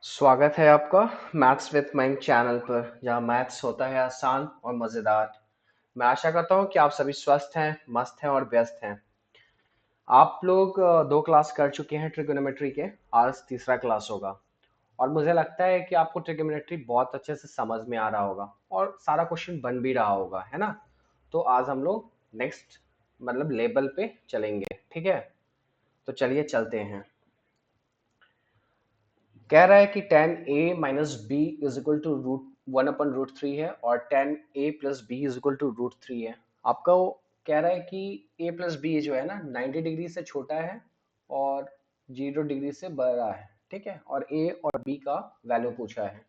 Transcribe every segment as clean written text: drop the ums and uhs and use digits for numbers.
स्वागत है आपका मैथ्स विद माइंड चैनल पर, जहां मैथ्स होता है आसान और मजेदार। मैं आशा करता हूं कि आप सभी स्वस्थ हैं, मस्त हैं और व्यस्त हैं। आप लोग दो क्लास कर चुके हैं ट्रिगोनोमेट्री के। आज तीसरा क्लास होगा और मुझे लगता है कि आपको ट्रिगोनोमेट्री बहुत अच्छे से समझ में आ रहा होगा और सारा क्वेश्चन बन भी रहा होगा, है ना। तो आज हम लोग नेक्स्ट मतलब लेवल पे चलेंगे, ठीक है। तो चलिए चलते हैं। कह रहा है कि tan a minus B is equal to root 1/√3 है और tan a plus B is equal to √3 है। आपका वो कह रहा है कि a प्लस बी जो है ना 90 डिग्री से छोटा है और 0 डिग्री से बड़ा है, ठीक है। और a और b का वैल्यू पूछा है।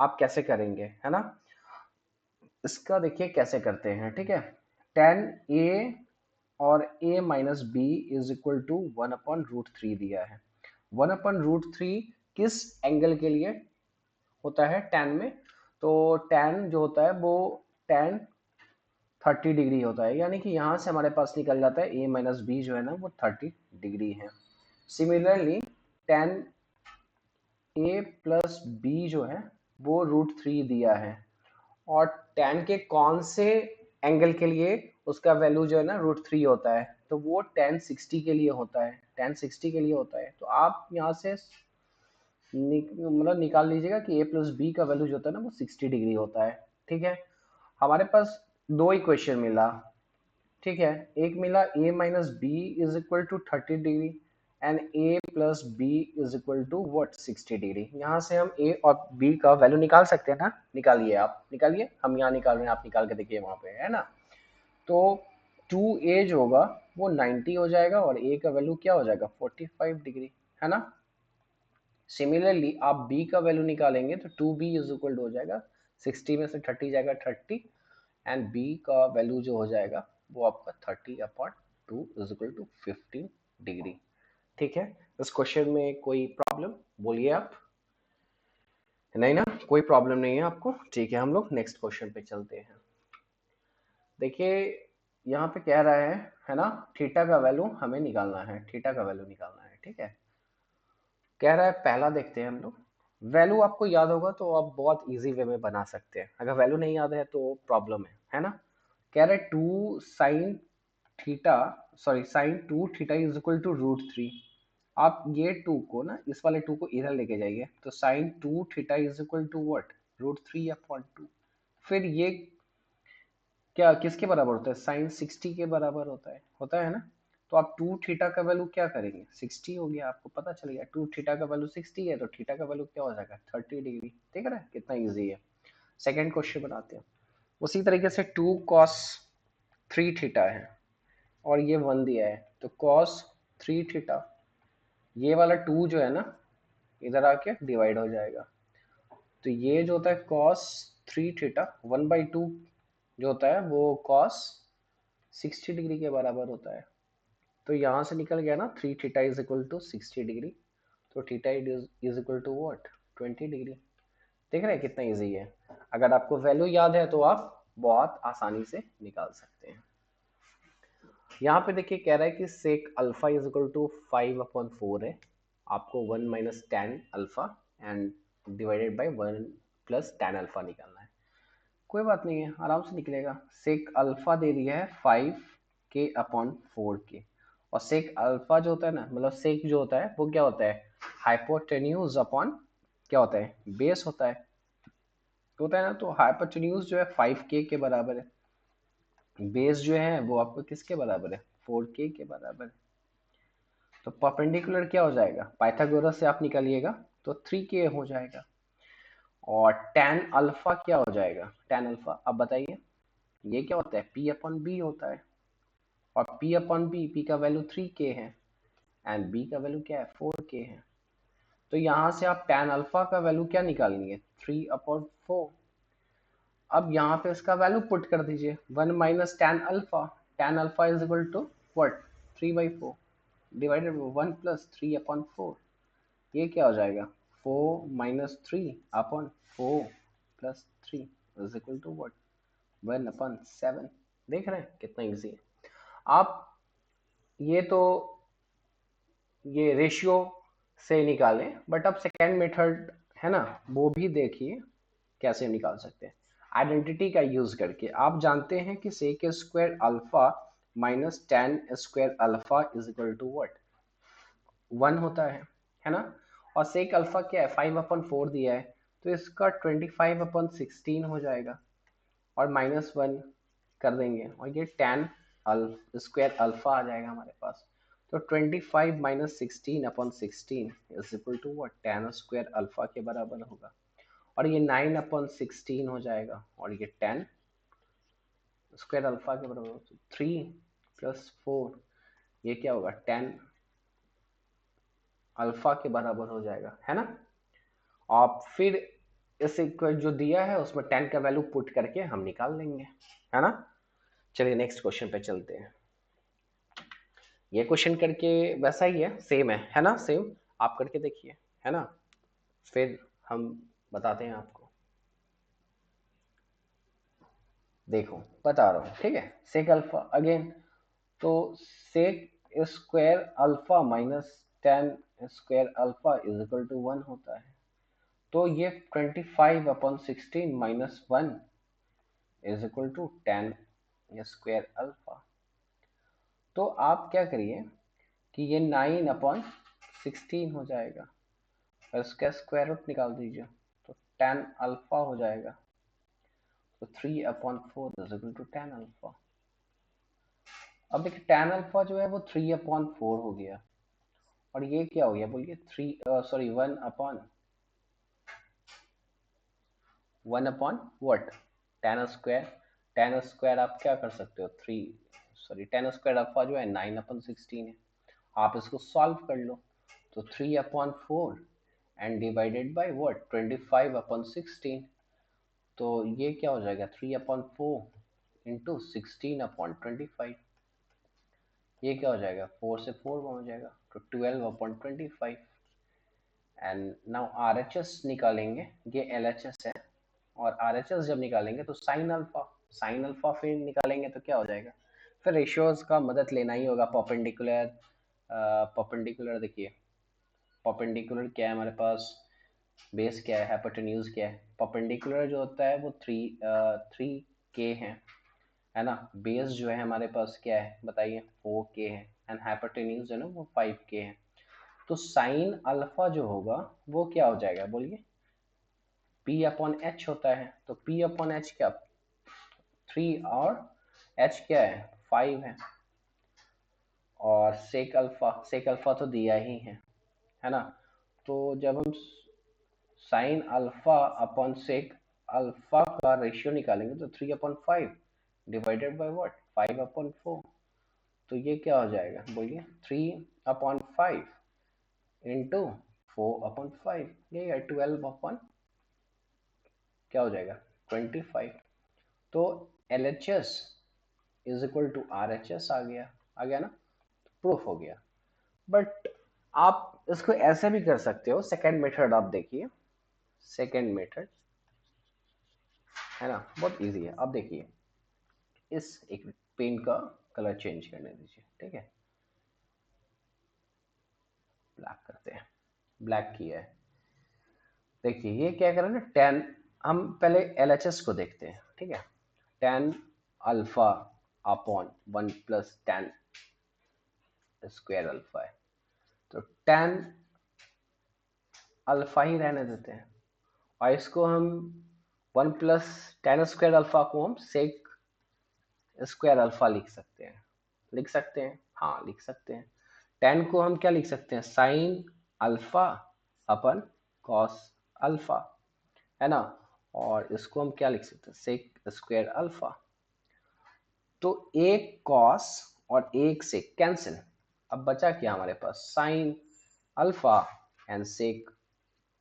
आप कैसे करेंगे, है ना। इसका देखिए कैसे करते हैं, ठीक है। tan a और a minus B is equal to 1/√3 दिया है। 1/√3 किस एंगल के लिए होता है tan में। तो tan जो होता है वो tan 30 डिग्री होता है, यानी कि यहाँ से हमारे पास निकल जाता है a माइनस बी जो है ना वो 30 डिग्री है। Similarly tan a plus B जो है वो √3 दिया है और tan के कौन से एंगल के लिए उसका वैल्यू जो है ना √3 होता है, तो वो tan 60 के लिए होता है। tan 60 के लिए होता है, तो आप यहाँ से मतलब निकाल लीजिएगा कि a प्लस बी का वैल्यू जो होता है ना वो 60 डिग्री होता है, ठीक है। हमारे पास दो इक्वेशन मिला, ठीक है। एक मिला a minus B is equal to 30 degree and a plus B is equal to what 60 degree. यहाँ से हम a और b का वैल्यू निकाल सकते हैं ना। निकालिए, आप निकालिए, हम यहाँ निकाल रहे हैं, आप निकाल के देखिए वहां पे, है ना। तो 2a जो होगा वो 90 हो जाएगा और a का वैल्यू क्या हो जाएगा 45 डिग्री, है ना। सिमिलरली आप b का वैल्यू निकालेंगे तो 2b इज इक्वल हो जाएगा 60 में से 30 जाएगा 30 एंड b का वैल्यू जो हो जाएगा वो आपका 30/2 इज इक्वल टू 15 डिग्री, ठीक है। इस क्वेश्चन में कोई प्रॉब्लम बोलिए आप। नहीं ना, कोई प्रॉब्लम नहीं है आपको, ठीक है। हम लोग नेक्स्ट क्वेश्चन पे चलते हैं। देखिए यहाँ पे कह रहा है ना, थीटा का वैल्यू हमें निकालना है, थीटा का वैल्यू निकालना है, ठीक है। कह रहा है पहला देखते हैं हम लोग। वैल्यू आपको याद होगा तो आप बहुत इजी वे में बना सकते हैं, अगर वैल्यू नहीं याद है तो प्रॉब्लम है ना। कह रहा है 2 sine theta, sorry sine 2 theta is equal to √3। आप ये 2 को ना, इस वाले 2 को इधर लेके जाइए तो sine 2 theta is equal to what √3/2। फिर ये क्या किसके बराबर होता है, साइन 60 के बराबर होता है ना। तो आप 2 थीटा का वैल्यू क्या करेंगे, 60 हो गया, आपको पता चल गया 2 थीटा का वैल्यू 60 है तो थीटा का वैल्यू क्या हो जाएगा 30 डिग्री। देख रहे हैं कितना इजी है। सेकंड क्वेश्चन बनाते हैं। उसी तरीके से 2 cos 3 थीटा है और ये 1 दिया है, तो cos 3 थीटा, ये वाला 2 जो है ना इधर आके डिवाइड हो जाएगा। तो ये जो होता है cos 3 थीटा 1/2 जो होता है वो cos 60 डिग्री के बराबर होता है। तो यहाँ से निकल गया ना 3 theta is equal to 60 degree, तो theta is equal to what 20 degree. देख रहे हैं कितना इजी है। अगर आपको वैल्यू याद है तो आप बहुत आसानी से निकाल सकते हैं। यहाँ पे देखिए कह रहा है कि sec alpha is equal to 5/4 है। आपको 1 minus tan alpha and divided by 1 plus tan alpha निकालना है। कोई बात नहीं है, आराम से निकलेगा। सेक अल्फा दे दिया है 5k/4 के, और सेक अल्फा जो होता है ना, मतलब सेक जो होता है वो क्या होता है हाइपोटेन्यूज अपॉन क्या होता है बेस होता है ना। तो हाइपोटेन्यूज जो है 5k के बराबर है, बेस जो है वो आपको किसके बराबर है 4k के बराबर है। तो परपेंडिकुलर क्या हो जाएगा, पाइथागोरस से आप निकालिएगा तो 3k हो जाएगा। और tan अल्फा क्या हो जाएगा, tan अल्फा अब बताइए ये क्या होता है p/b होता है, और p/b, p का वैल्यू 3k है एंड b का वैल्यू क्या है 4k है। तो यहाँ से आप tan अल्फा का वैल्यू क्या निकालेंगे 3/4। अब यहाँ पे इसका वैल्यू पुट कर दीजिए 1 minus tan alpha is equal to what 3/4 divided by 1 plus 3/4। ये क्या हो जाएगा 4 minus 3/4 plus 3 is equal to what 1/7। देख रहे हैं कितना इजी है। आप ये तो ये रेशियो से निकालें, बट अब सेकेंड मेथड है ना, वो भी देखिए कैसे निकाल सकते हैं आइडेंटिटी का यूज करके। आप जानते हैं कि sec square alpha minus tan square alpha is equal to what, 1 होता है ना। और सेक अल्फा क्या है, 5/4 दिया है, तो इसका 25/16 हो जाएगा और -1 कर देंगे और ये टेन स्क्वायर अल्फा आ जाएगा हमारे पास। तो 25 minus 16/16 is equal to what, tan square alpha के बराबर होगा। और ये 9/16 हो जाएगा और ये 10 स्क्वायर अल्फा के बराबर होगा। 3 + 4 ये क्या होगा, 10 अल्फा के बराबर हो जाएगा, है ना। और फिर इस जो दिया है उसमें 10 का वैल्यू पुट करके हम निकाल लेंगे, है ना। चलिए नेक्स्ट क्वेश्चन पे चलते हैं। ये क्वेश्चन करके वैसा ही है, सेम है ना, सेम आप करके देखिए, है ना, फिर हम बताते हैं आपको। देखो बता रहा हूँ, ठीक है। सेक अल्फा अगेन, तो sec square alpha minus tan square alpha is equal to 1 होता है। तो ये 25/16 minus 1 is equal to 10 square alpha. तो आप क्या करिए कि ये 9/16 हो जाएगा और इसका स्क्वायर रूट निकाल दीजिए, तो 10 अल्फा हो जाएगा। तो 3/4 इज इक्वल टू 10 अल्फा। अब देखिए 10 अल्फा जो है वो 3/4 हो गया और ये क्या हो गया बोलिए, 1 अपॉन व्हाट, 10 स्क्वायर। 10 स्क्वायर आप क्या कर सकते हो, 10 स्क्वायर अल्फा जो है 9/16 है। आप इसको सॉल्व कर लो, तो 3/4 एंड डिवाइडेड बाय व्हाट, 25/16। तो ये क्या हो जाएगा, 3/4 इंटू 16/25। ये क्या हो जाएगा, 4 से 4 हो जाएगा, तो 12/25। एंड नाउ RHS निकालेंगे, ये LHS है। और RHS जब निकालेंगे तो साइन अल्फा फिर निकालेंगे तो क्या हो जाएगा, फिर रेशियोज का मदद लेना ही होगा। परपेंडिकुलर देखिए, परपेंडिकुलर क्या है हमारे पास, बेस क्या है, हाइपोटेन्यूज क्या है। परपेंडिकुलर जो होता है वो 3K है ना। बेस जो है हमारे पास क्या है बताइए, 4K है। एंड हाइपोटेन्यूज जो है ना वो 5K है। तो साइन अल्फा जो होगा वो क्या हो जाएगा बोलिए, P/H होता है। तो P/H क्या, 3 और H क्या है, 5 है। और सेक अल्फा तो दिया ही है ना। तो जब हम sine alpha upon sec alpha का रेशियो निकालेंगे तो 3/5 डिवाइडेड बाय व्हाट, 5/4। तो ये क्या हो जाएगा बोलिए, 3/5 इंटू 4/5, ये है 12 क्या हो जाएगा, 25। तो LHS is equal to RHS आ गया ना, प्रूफ हो गया। बट आप इसको ऐसे भी कर सकते हो, सेकेंड मेथड आप देखिए, सेकेंड मेथड है ना, बहुत इजी है। अब देखिए इस एक पेन का कलर चेंज करने दीजिए, ठीक है, ब्लैक करते हैं, ब्लैक किया है। देखिए ये क्या कर रहे हैं ना, 10, हम पहले LHS को देखते हैं, ठीक है। 10 अल्फा अपॉन 1 + 10 स्क्वायर अल्फा है, तो 10 अल्फा ही रहने देते हैं। और इसको हम 1 + 10 स्क्वायर अल्फा को हम सेक स्क्वायर अल्फा लिख सकते हैं, लिख सकते हैं, हाँ लिख सकते हैं। 10 को हम क्या लिख सकते हैं, साइन अल्फा अपन कॉस अल्फा, है ना। और इसको हम क्या लिख सकते हैं, सेक स्क्वायर अल्फा। तो एक कॉस और एक सेक कैंसिल, अब बचा क्या हमारे पास, sine alpha and sec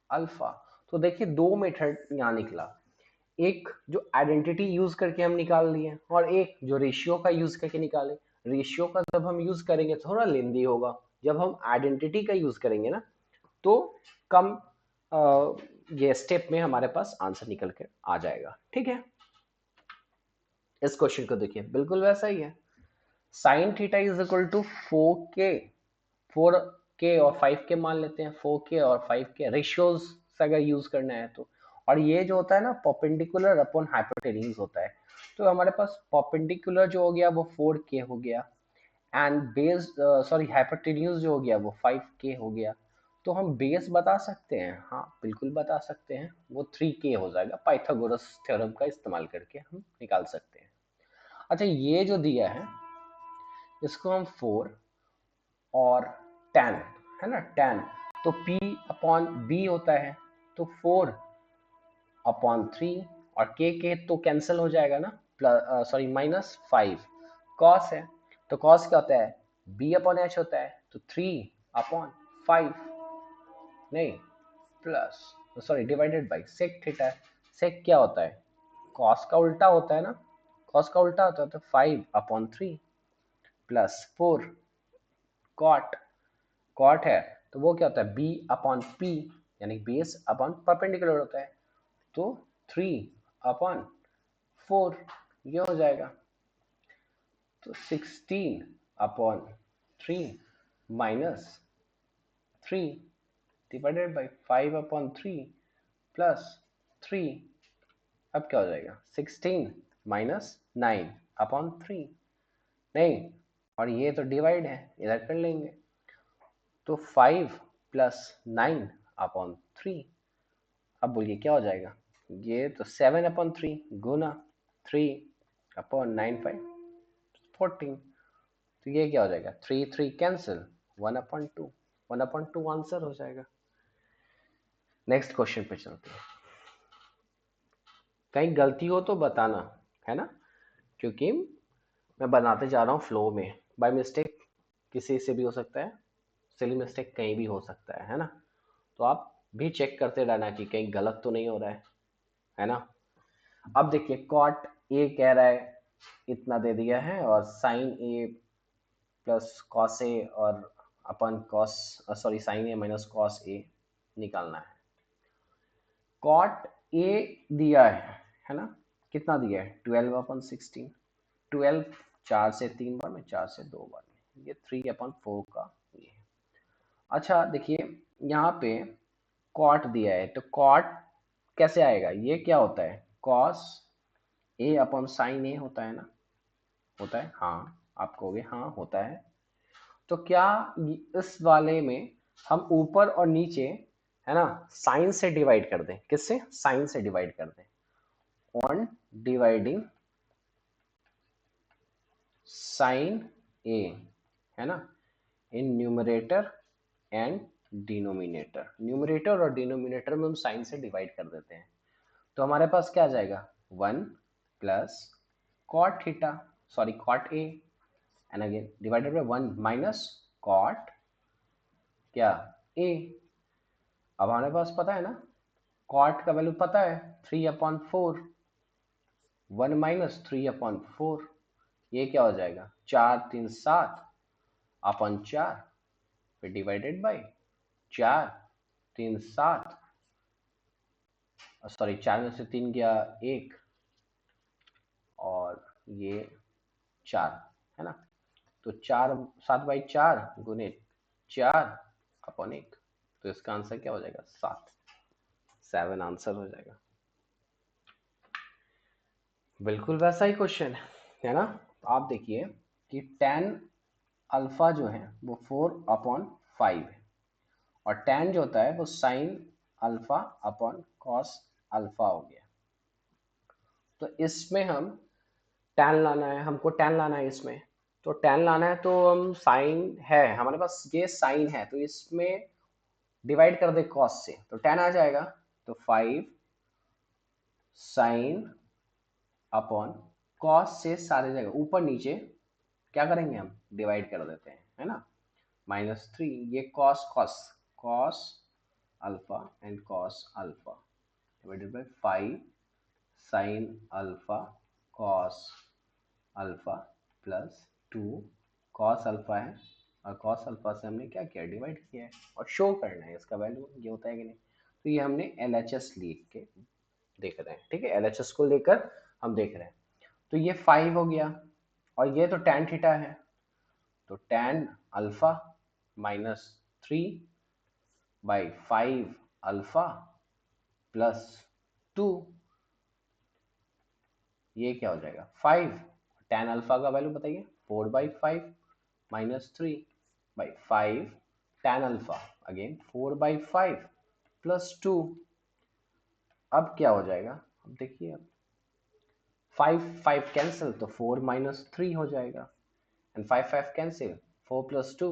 alpha. तो देखिए दो मेथड यहाँ निकला, एक जो आइडेंटिटी यूज करके हम निकाल लिए और एक जो रेशियो का यूज करके निकाले। रेशियो का जब हम यूज करेंगे थोड़ा लेंदी होगा, जब हम आइडेंटिटी का यूज करेंगे ना तो कम ये स्टेप में हमारे पास आंसर निकल के आ जाएगा, ठीक है। इस क्वेश्चन को देखिए बिल्कुल वैसा ही है, sine theta is equal to 4K, 4K और 5K मान लेते हैं, 4K और 5K रेशियोज से अगर यूज करना है तो। और ये जो होता है ना परपेंडिकुलर अपॉन हाइपोटेन्यूज होता है, तो हमारे पास परपेंडिकुलर जो हो गया वो 4k हो गया, एंड बेस सॉरी हाइपोटेन्यूज जो हो गया वो 5k हो गया। तो हम बेस बता सकते हैं, हाँ बिल्कुल बता सकते हैं, वो 3k हो जाएगा, पाइथागोरस थ्योरम का इस्तेमाल करके हम निकाल सकते हैं। अच्छा ये जो दिया है इसको हम 4 और 10 है ना 10, तो p अपॉन b होता है, तो 4 अपॉन 3 और k तो कैंसिल हो जाएगा ना, प्लस सॉरी -5 कॉस है, तो कॉस क्या होता है b अपॉन h होता है, तो 3 अपॉन 5 नहीं plus sorry divided by sec theta है। सेक क्या होता है कॉस का उल्टा होता है ना, कॉस का उल्टा होता है, तो 5 अपॉन 3 प्लस 4 कॉट, कॉट है तो वो क्या होता है b अपॉन p, यानी बेस अपॉन परपेंडिकुलर होता है, तो 3 अपॉन 4 ये हो जाएगा, तो 16 upon 3 minus 3 divided by 5 upon 3 plus 3, अब क्या हो जाएगा 16 माइनस 9 अपॉन 3 नहीं, और ये तो डिवाइड है इधर कर लेंगे, तो 5 प्लस 9 अपॉन 3, अब बोलिए क्या हो जाएगा, ये तो 7 अपॉन 3 गुना 3 अपॉन 9 5 14, तो ये क्या हो जाएगा 3 3 कैंसिल 1 अपॉन 2, 1 अपॉन 2 आंसर हो जाएगा। नेक्स्ट क्वेश्चन पे चलते हैं, कहीं गलती हो तो बताना है ना, क्योंकि मैं बनाते जा रहा हूँ फ्लो में, बाय मिस्टेक किसी से भी हो सकता है, सिली मिस्टेक कहीं भी हो सकता है ना, तो आप भी चेक करते रहना कि कहीं गलत तो नहीं हो रहा है ना। अब देखिए कॉट ए कह रहा है इतना दे दिया है, और sign A plus cos A और अपन cos sorry sine A minus cos A निकालना है। कॉट ए दिया है ना, कितना दिया है 12 अपन 16, 12 4 से 3 बार में, 4 से 2 बार में, ये 3 अपन 4 का ये है। अच्छा देखिए यहाँ पे कॉट दिया है, तो कॉट कैसे आएगा, ये क्या होता है कॉस ए अपॉन साइन ए होता है ना, होता है हाँ, आप कहोगे हाँ होता है, तो क्या इस वाले में हम ऊपर और नीचे है ना साइन से डिवाइड कर दें, किससे साइन से डिवाइड कर दें, ऑन डिवाइडिंग साइन ए है ना in numerator and denominator, numerator और डिनोमिनेटर में हम साइन से डिवाइड कर देते हैं, तो हमारे पास क्या आ जाएगा 1 plus cot theta sorry cot A and again divided by 1 minus cot क्या ए। अब हमारे पास पता है ना कॉट का वैल्यू पता है 3 अपॉन 4, 1 माइनस 3 अपॉन 4, ये क्या हो जाएगा 4 3 7 अपॉन 4 फिर डिवाइडेड बाय 4 3 7 सॉरी 4 में से 3 गया 1 और ये 4 है ना, तो 4 7 बाई 4 गुने 4 अपॉन 1, तो इसका आंसर क्या हो जाएगा 7, 7 आंसर हो जाएगा। बिल्कुल वैसा ही क्वेश्चन है ना, आप देखिए कि tan अल्फा जो है वो 4 अपॉन 5 है, और tan जो होता है वो sign alpha upon cos alpha हो गया, तो इसमें हम tan लाना है, हमको tan लाना है इसमें, तो tan लाना है तो हम साइन है हमारे पास, ये साइन है तो इसमें डिवाइड कर दे कॉस से, तो tan आ जाएगा, तो 5 साइन अपॉन कॉस से सारे जगह ऊपर नीचे क्या करेंगे हम डिवाइड कर देते हैं है ना, -3 ये cos cos cos alpha and cos alpha divided by 5 sine alpha cos alpha plus 2 cos alpha है, और कॉस अल्फा से हमने क्या किया डिवाइड किया है, और शो करना है इसका वैल्यू ये होता है कि नहीं, तो ये हमने LHS लिख के देख रहे हैं, ठीक है LHS को लेकर हम देख रहे हैं, तो ये 5 हो गया, और ये तो tan थीटा है, तो tan alpha -3 by 5 alpha plus 2, ये क्या हो जाएगा 5। tan अल्फा का वैल्यू बताइए, 4/5 minus 3/5 tan alpha, again 4/5 plus 2। अब क्या हो जाएगा, अब देखिए, अब 5 कैंसिल, तो 4 माइनस 3 हो जाएगा, एंड 5 कैंसिल, 4 प्लस 2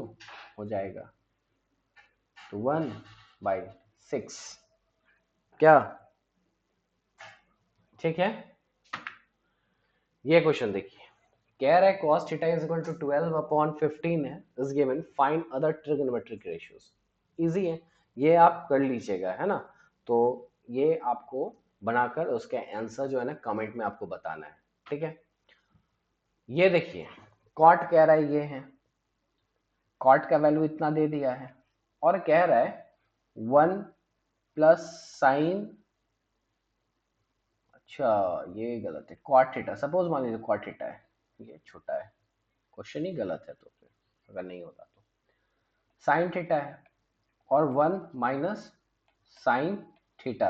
हो जाएगा, तो 1/6। क्या ठीक है? ये क्वेश्चन देखिए, कह रहा है cos theta is equal to 12/15 है, is given, find other trigonometric ratios. Easy है, ये आप कर लीजिएगा, है ना। तो ये आपको बनाकर उसके आंसर जो है ना कमेंट में आपको बताना है, ठीक है। ये देखिए, कॉट कह रहा है ये है, कॉट का वैल्यू इतना दे दिया है, और कह रहा है 1 प्लस साइन, अच्छा ये गलत है, कॉट थीटा, सपोज मान लीजिए कॉट थीटा है, ये छोटा है, क्वेश्चन ही गलत है, तो फिर अगर नहीं होता तो साइन थीटा है, और 1 minus sine theta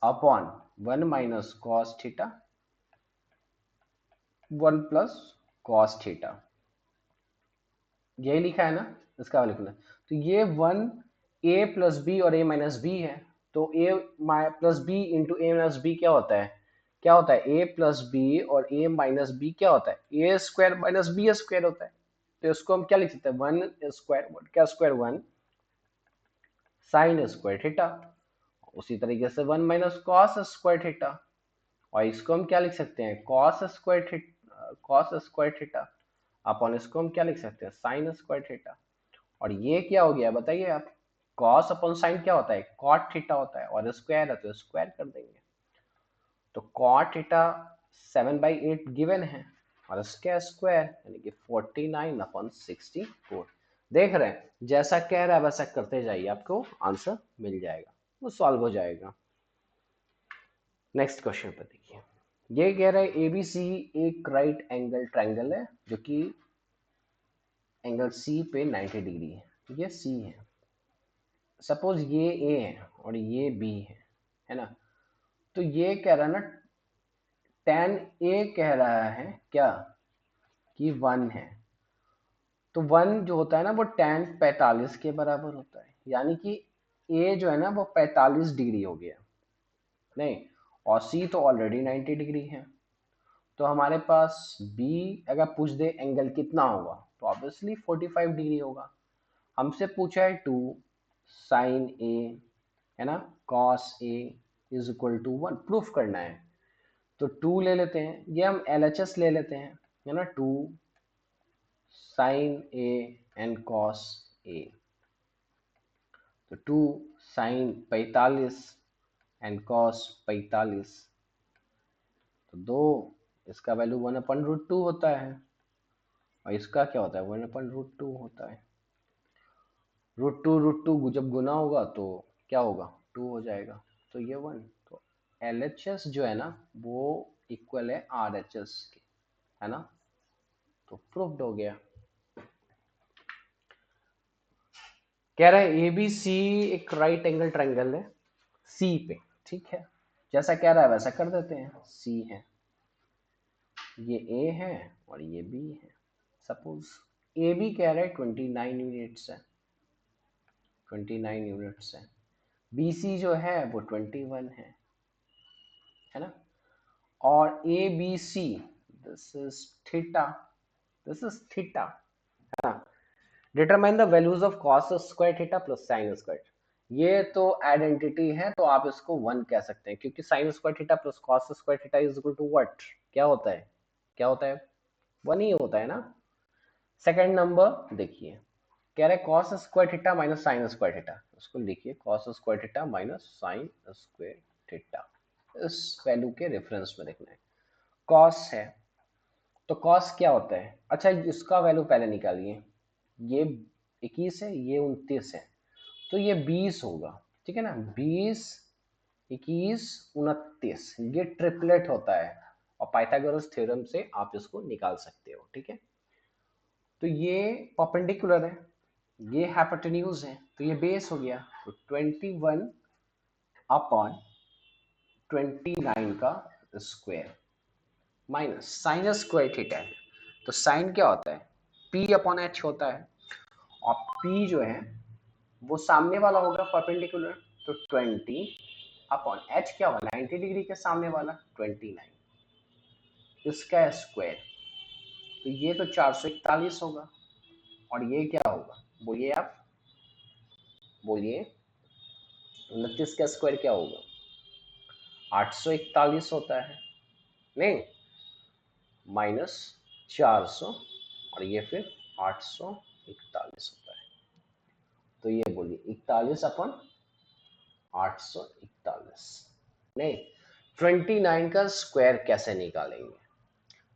upon 1 minus cos theta, 1 plus cos theta, यही लिखा है ना, इसका लिखना। तो ये 1 ए प्लस बी और ए माइनस बी है, तो ए प्लस बी इंटू ए माइनस बी क्या होता है, क्या होता है, ए प्लस बी और ए माइनस बी क्या होता है, ए स्क्वायर माइनस बी स्क्वायर होता है। तो इसको हम क्या लिख सकते हैं, 1 स्क्वायर, क्या स्क्वायर, 1 साइन स्क्वायर थीटा, उसी तरीके से 1 माइनस कॉस स्क्वायर थीटा, और इसको हम क्या लिख सकते हैं, cos square theta, cos square theta upon इसको हम क्या लिख सकते हैं, साइन स्क्वायर थीटा। और ये क्या हो गया बताइए आप, कॉस अपॉन साइन क्या होता है, कॉट थीटा होता है, और स्क्वायर है तो स्क्वायर कर देंगे। तो कॉट थीटा 7/8 गिवन है, और इसका स्क्वायर यानी कि 49/64। देख रहे हैं, जैसा कह रहा है वैसा करते जाइए, आपको आंसर मिल जाएगा, वो सॉल्व हो जाएगा। नेक्स्ट क्वेश्चन पे देखिए, ये कह रहा है एबीसी एक राइट एंगल ट्रायंगल है, जो कि एंगल सी पे 90 डिग्री है, ये सी है। सपोज ये ए है और ये बी है ना। तो ये कह रहा है ना, tan ए कह रहा है क्या, कि 1 है। तो 1 जो होता है ना वो tan 45 के बराबर होता है, यानी कि ए जो है ना वो 45 डिग्री हो गया, नहीं, और सी तो ऑलरेडी 90 डिग्री है। तो हमारे पास बी अगर पूछ दे एंगल कितना होगा, तो ऑब्वियसली 45 डिग्री होगा। हमसे पूछा है 2 साइन ए, है ना, cos A is equal to 1 proof करना है। तो 2 ले लेते हैं, ये हम LHS ले लेते हैं, है ना, 2 sign A and cos A. तो 2 साइन 45 एंड कॉस 45, तो दो, इसका वैल्यू 1/√2 होता है, और इसका क्या होता है, 1/√2 होता है। √2 जब गुना होगा तो क्या होगा, 2 हो जाएगा, तो ये 1। तो LHS जो है ना वो इक्वल है RHS के, है ना, तो प्रूव्ड हो गया। कह रहा है ABC एक राइट एंगल ट्रायंगल है C पे, ठीक है, जैसा कह रहा है वैसा कर देते हैं। C है, ये A है और ये B है। सपोज AB कह रहा है 29 यूनिट्स है, 29 यूनिट्स है। BC जो है वो 21 है ना। और ABC, this is theta, this is theta, है ना। Determine the values of cos square theta plus sine square. ये तो आइडेंटिटी है, तो आप इसको 1 कह सकते हैं, क्योंकि sine square theta plus cos square theta is equal to what, क्या होता है, क्या होता है, 1 ही होता है ना। सेकंड नंबर देखिए, कह रहे हैं cos square theta minus sine square theta, उसको लिखिए cos square theta minus sine square theta, इस वैल्यू के रेफरेंस में देखना है। कॉस है तो कॉस क्या होता है, अच्छा इसका वैल्यू पहले निकालिए, ये 21 है, ये 29 है, तो ये 20 होगा, ठीक है ना, 20 21 29, ये ट्रिपलेट होता है, और पाइथागोरस थ्योरम से आप इसको निकाल सकते हो, ठीक है। तो ये परपेंडिकुलर है, ये हाइपोटेन्यूज है, तो ये बेस हो गया, तो 21 अपॉन 29 का square minus sine square theta है, तो साइन क्या होता है, p अपॉन h होता है, और p जो है वो सामने वाला होगा परपेंडिकुलर, तो 20 अपॉन h क्या होगा 90 डिग्री के सामने वाला 29, इसका स्क्वायर, तो ये तो 441 होगा, और ये क्या होगा, बोलिए आप, बोलिए 29 का स्क्वायर क्या होगा, 841 होता है, नहीं माइनस 400, और ये फिर 841 होता है, तो ये बोलिए 41 अपन 841, नहीं 29 का स्क्वायर कैसे निकालेंगे,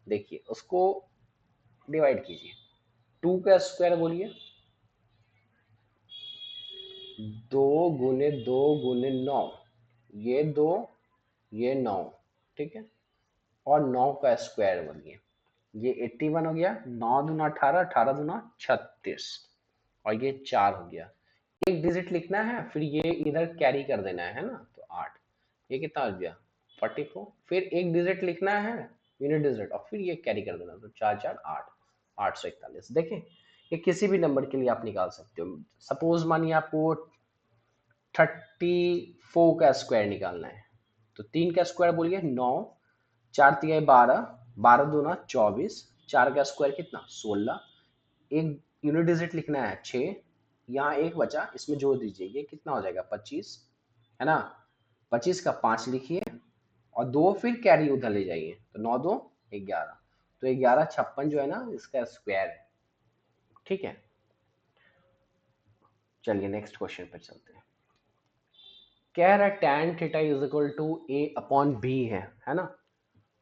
देखिए उसको डिवाइड कीजिए, 2 का स्क्वायर बोलिए 2 गुने 9, ये 2 ये 9, ठीक है, और 9 का स्क्वायर बोलिए, ये 81 हो गया, 9 दूना 18, 18 दूना 36, और ये 4 हो गया, एक डिजिट लिखना है, फिर ये इधर कैरी कर देना है ना, तो 8, ये कितना हो गया 44, फिर एक डिजिट लिखना है यूनिट डिजिट, और फिर ये कैरी कर देना, तो 4 4 8, 841, देखें ये किसी भी नंबर के लिए आप निकाल सकते हो, सपोज मानिए आपको 34 का स्क्वायर निकालना है, तो 3 का स्क्वायर बोलिए 9, 4 3 12, 12 दूना 24, 4 का स्क्वायर कितना 16, एक यूनिट डिजिट लिखना है 6, यहाँ एक बचा, इसमें जोड़ दीजिए, ये कितना हो जाएगा 25, है ना, 25 का 5 लिखिए, और 2 फिर कैरी उधर ले जाइए, तो 9 2 11, तो 11 56 जो है ना इसका स्क्वायर है, ठीक है। चलिए नेक्स्ट क्वेश्चन पर चलते हैं, कह रहा है tan theta is equal to a upon b है ना,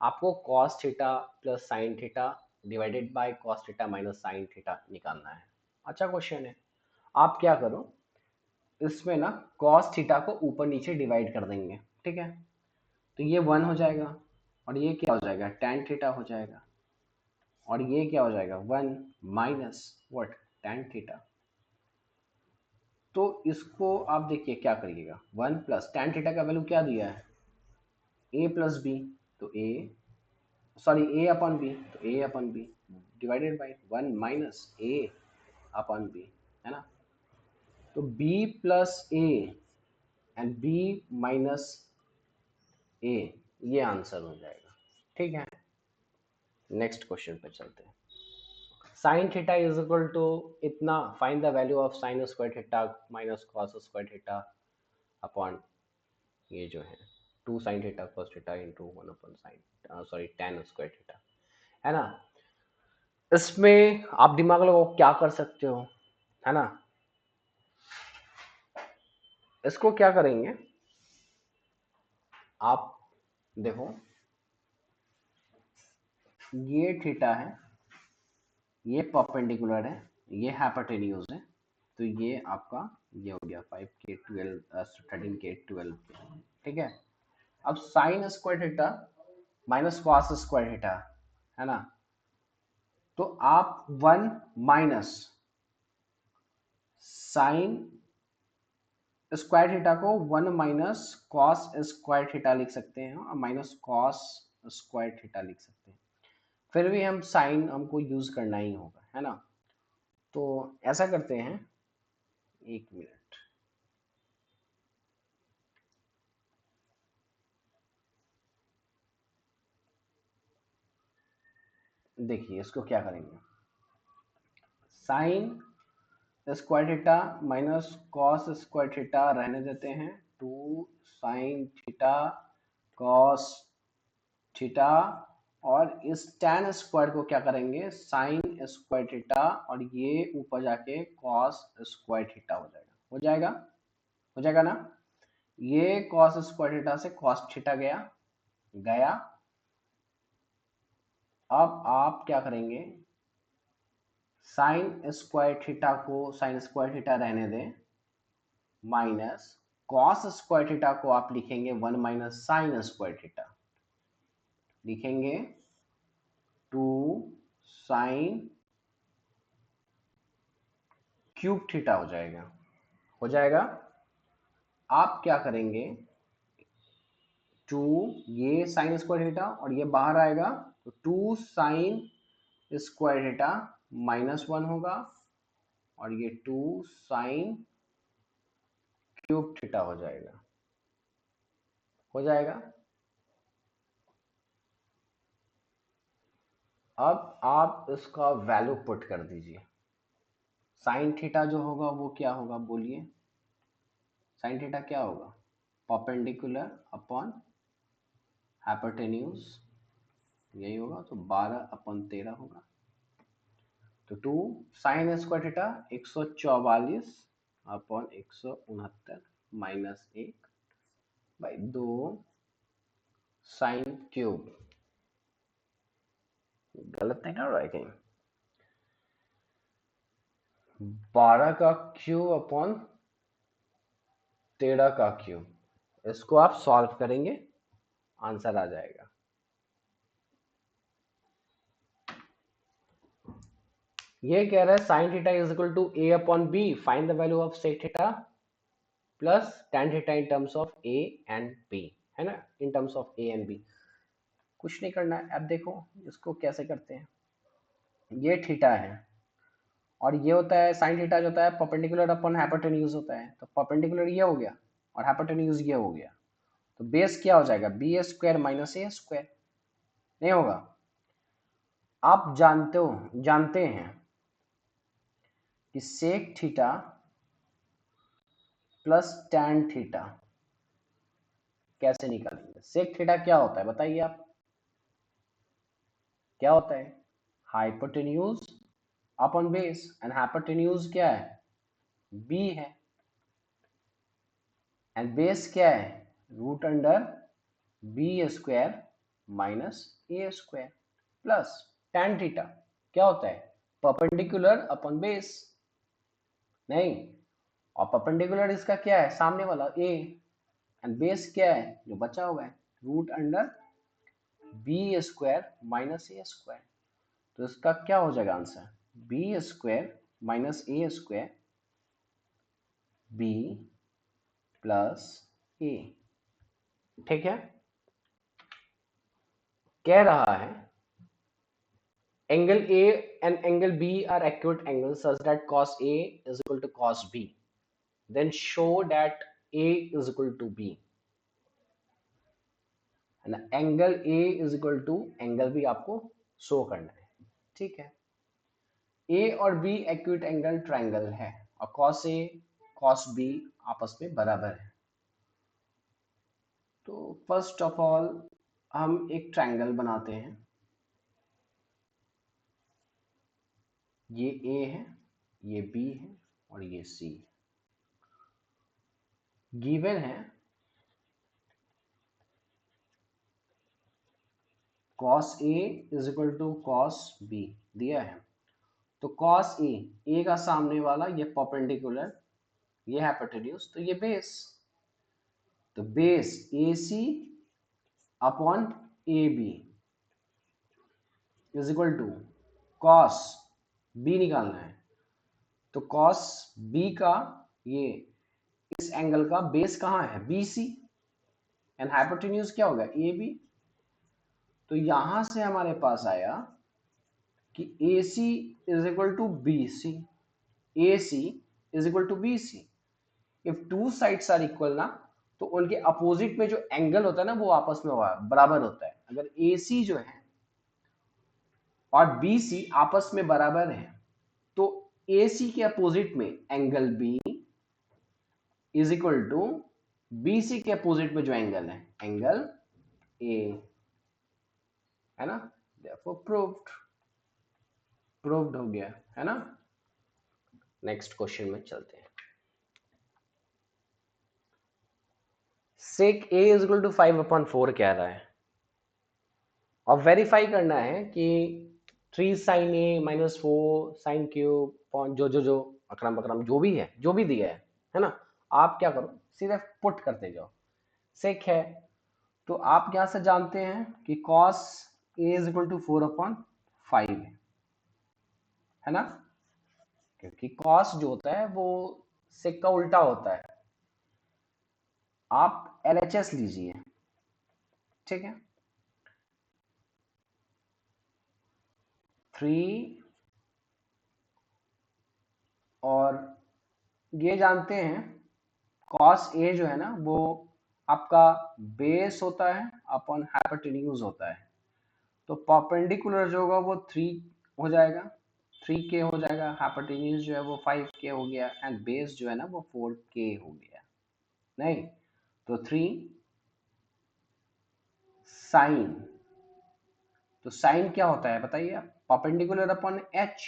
आपको cos theta plus sine theta divided by cos theta minus sine theta निकालना है, अच्छा क्वेश्चन है, आप क्या करो, इसमें ना cos थीटा को ऊपर नीचे डिवाइड कर देंगे, ठीक है, तो ये 1 हो जाएगा, और ये क्या हो जाएगा tan थीटा हो जाएगा, और ये क्या हो जाएगा 1 माइनस व्हाट tan थीटा, तो इसको आप देखिए क्या करिएगा, 1 प्लस tan थीटा का वैल्यू क्या दिया है a प्लस बी, तो a sorry a upon B, तो a upon B divided by 1 minus a upon B, है ना, तो b plus a and b minus a, ये आंसर हो जाएगा, ठीक है। नेक्स्ट क्वेश्चन पे चलते हैं, sine theta is equal to इतना, find the value of sine square theta minus cos square theta upon, ये जो है 2 sine theta cos theta into 1 upon sine sorry tan square theta, है ना, इसमें आप दिमाग लगाओ क्या कर सकते हो, है ना, इसको क्या करेंगे आप, देखो ये थीटा है, ये परपेंडिकुलर है, ये हाइपोटेन्यूज है, तो ये आपका ये हो गया 5 k 12 13 k 12, ठीक है, अब sign square theta minus cos square theta, है ना, तो आप 1 माइनस साइन स्क्वायर थीटा को 1 माइनस कॉस स्क्वायर थीटा लिख सकते हैं, और माइनस कॉस स्क्वायर थीटा लिख सकते हैं, फिर भी हम साइन हमको यूज करना ही होगा, है ना, तो ऐसा करते हैं, एक मिनट, देखिए इसको क्या करेंगे, sign square theta minus cos square theta रहने देते हैं, 2 साइन थीटा कॉस थीटा, और इस tan स्क्वायर को क्या करेंगे साइन स्क्वायर थीटा, और ये ऊपर जाके कॉस स्क्वायर थीटा हो जाएगा, हो जाएगा, हो जाएगा ना, ये कॉस स्क्वायर थीटा से कॉस थीटा गया गया, अब आप क्या करेंगे, साइन स्क्वायर थीटा को साइन स्क्वायर थीटा रहने दें, माइनस कॉस स्क्वायर थीटा को आप लिखेंगे 1 माइनस साइन स्क्वायर थीटा, लिखेंगे 2 साइन क्यूब थीटा हो जाएगा, हो जाएगा, आप क्या करेंगे टू, ये साइन स्क्वायर थीटा और ये बाहर आएगा तो 2 साइन स्क्वायर थीटा -1 होगा और ये 2 साइन क्यूब थीटा हो जाएगा, हो जाएगा। अब आप इसका वैल्यू पुट कर दीजिए। साइन थीटा जो होगा वो क्या होगा बोलिए, साइन थीटा क्या होगा, परपेंडिकुलर अपॉन हाइपोटेन्यूज, यही होगा, तो 12/13 होगा। तो 2 sign square theta 144 upon 169 minus 1/2 sine cube, गलत नहीं कर रहा है कहीं, 12 का क्यूब अपॉन 13 का क्यूब, इसको आप सॉल्व करेंगे आंसर आ जाएगा। ये कह रहा है sine theta is equal to A upon B, find the value of sec theta plus tan theta in terms of A and B, है ना, in terms of A and B. कुछ नहीं करना है, अब देखो इसको कैसे करते हैं। ये थीटा है और ये होता है साइन थीटा जो होता है परपेंडिकुलर अपॉन हाइपोटेन्यूज होता है, तो परपेंडिकुलर ये हो गया और हाइपोटेन्यूज ये हो गया, तो बेस क्या हो जाएगा, B square minus A square, नहीं होगा। आप जानते हैं कि sec theta plus tan theta कैसे निकालेंगे। सेक थीटा क्या होता है बताइए आप, क्या होता है, hypotenuse upon base, and hypotenuse क्या है, बी है, एंड बेस क्या है, root under B square minus A square plus tan theta क्या होता है, परपेंडिकुलर अपॉन बेस, नहीं, और परपेंडिकुलर इसका क्या है, सामने वाला ए, एंड बेस क्या है जो बचा हुआ है, root under B square minus A square, तो इसका क्या हो जाएगा answer, B square minus A square B plus A, ठीक है। कह रहा है angle A and angle B are accurate angle such that cos A is equal to cos B, then show that A is equal to B, है ना, angle A is equal to angle B आपको show करना है, ठीक है। ए और B acute angle triangle है और cos A cos B आपस में बराबर है। तो फर्स्ट ऑफ ऑल हम एक ट्रायंगल बनाते हैं, ये A है, ये B है और ये C है, गिवन है cos A is equal to cos B दिया है, तो cos A का सामने वाला ये परपेंडिकुलर, ये हाइपोटेन्यूज, तो ये बेस, तो base AC upon AB is equal to cos B निकालना है, तो cos B का ये इस एंगल का बेस कहाँ है, BC, एंड हाइपोटेन्यूज क्या होगा AB, तो यहां से हमारे पास आया कि AC is equal to BC, AC is equal to BC, if two sides are equal ना, तो उनके अपोजिट में जो एंगल होता है ना वो आपस में बराबर होता है। अगर AC जो है और BC आपस में बराबर है तो AC के अपोजिट में angle B is equal to BC के अपोजिट में जो एंगल है एंगल A, है ना, therefore प्रूव्ड हो गया, है ना। नेक्स्ट क्वेश्चन में चलते हैं। सेक A इज इक्वल टू 5/4 कह रहा है और वेरीफाई करना है कि 3 sine A minus 4 sine cube जो अकरम बकरम जो भी है, जो भी दिया है ना, आप क्या करो सीधे पुट करते जाओ। सेक है तो आप यहां से जानते हैं कि cos A is equal to 4/5 है ना, क्योंकि cos जो होता है वो सेक का उल्टा होता है। आप LHS लीजिए, ठीक है, 3 और ये जानते हैं कॉस ए जो है ना वो आपका बेस होता है अपॉन हाइपोटेन्यूज होता है, तो परपेंडिकुलर जो होगा वो 3 हो जाएगा, 3k हो जाएगा, हाइपोटेन्यूज जो है वो 5k हो गया एंड बेस जो है ना वो 4k हो गया। नहीं तो 3 साइन, तो साइन क्या होता है बताइए आप, परपेंडिकुलर अपॉन एच,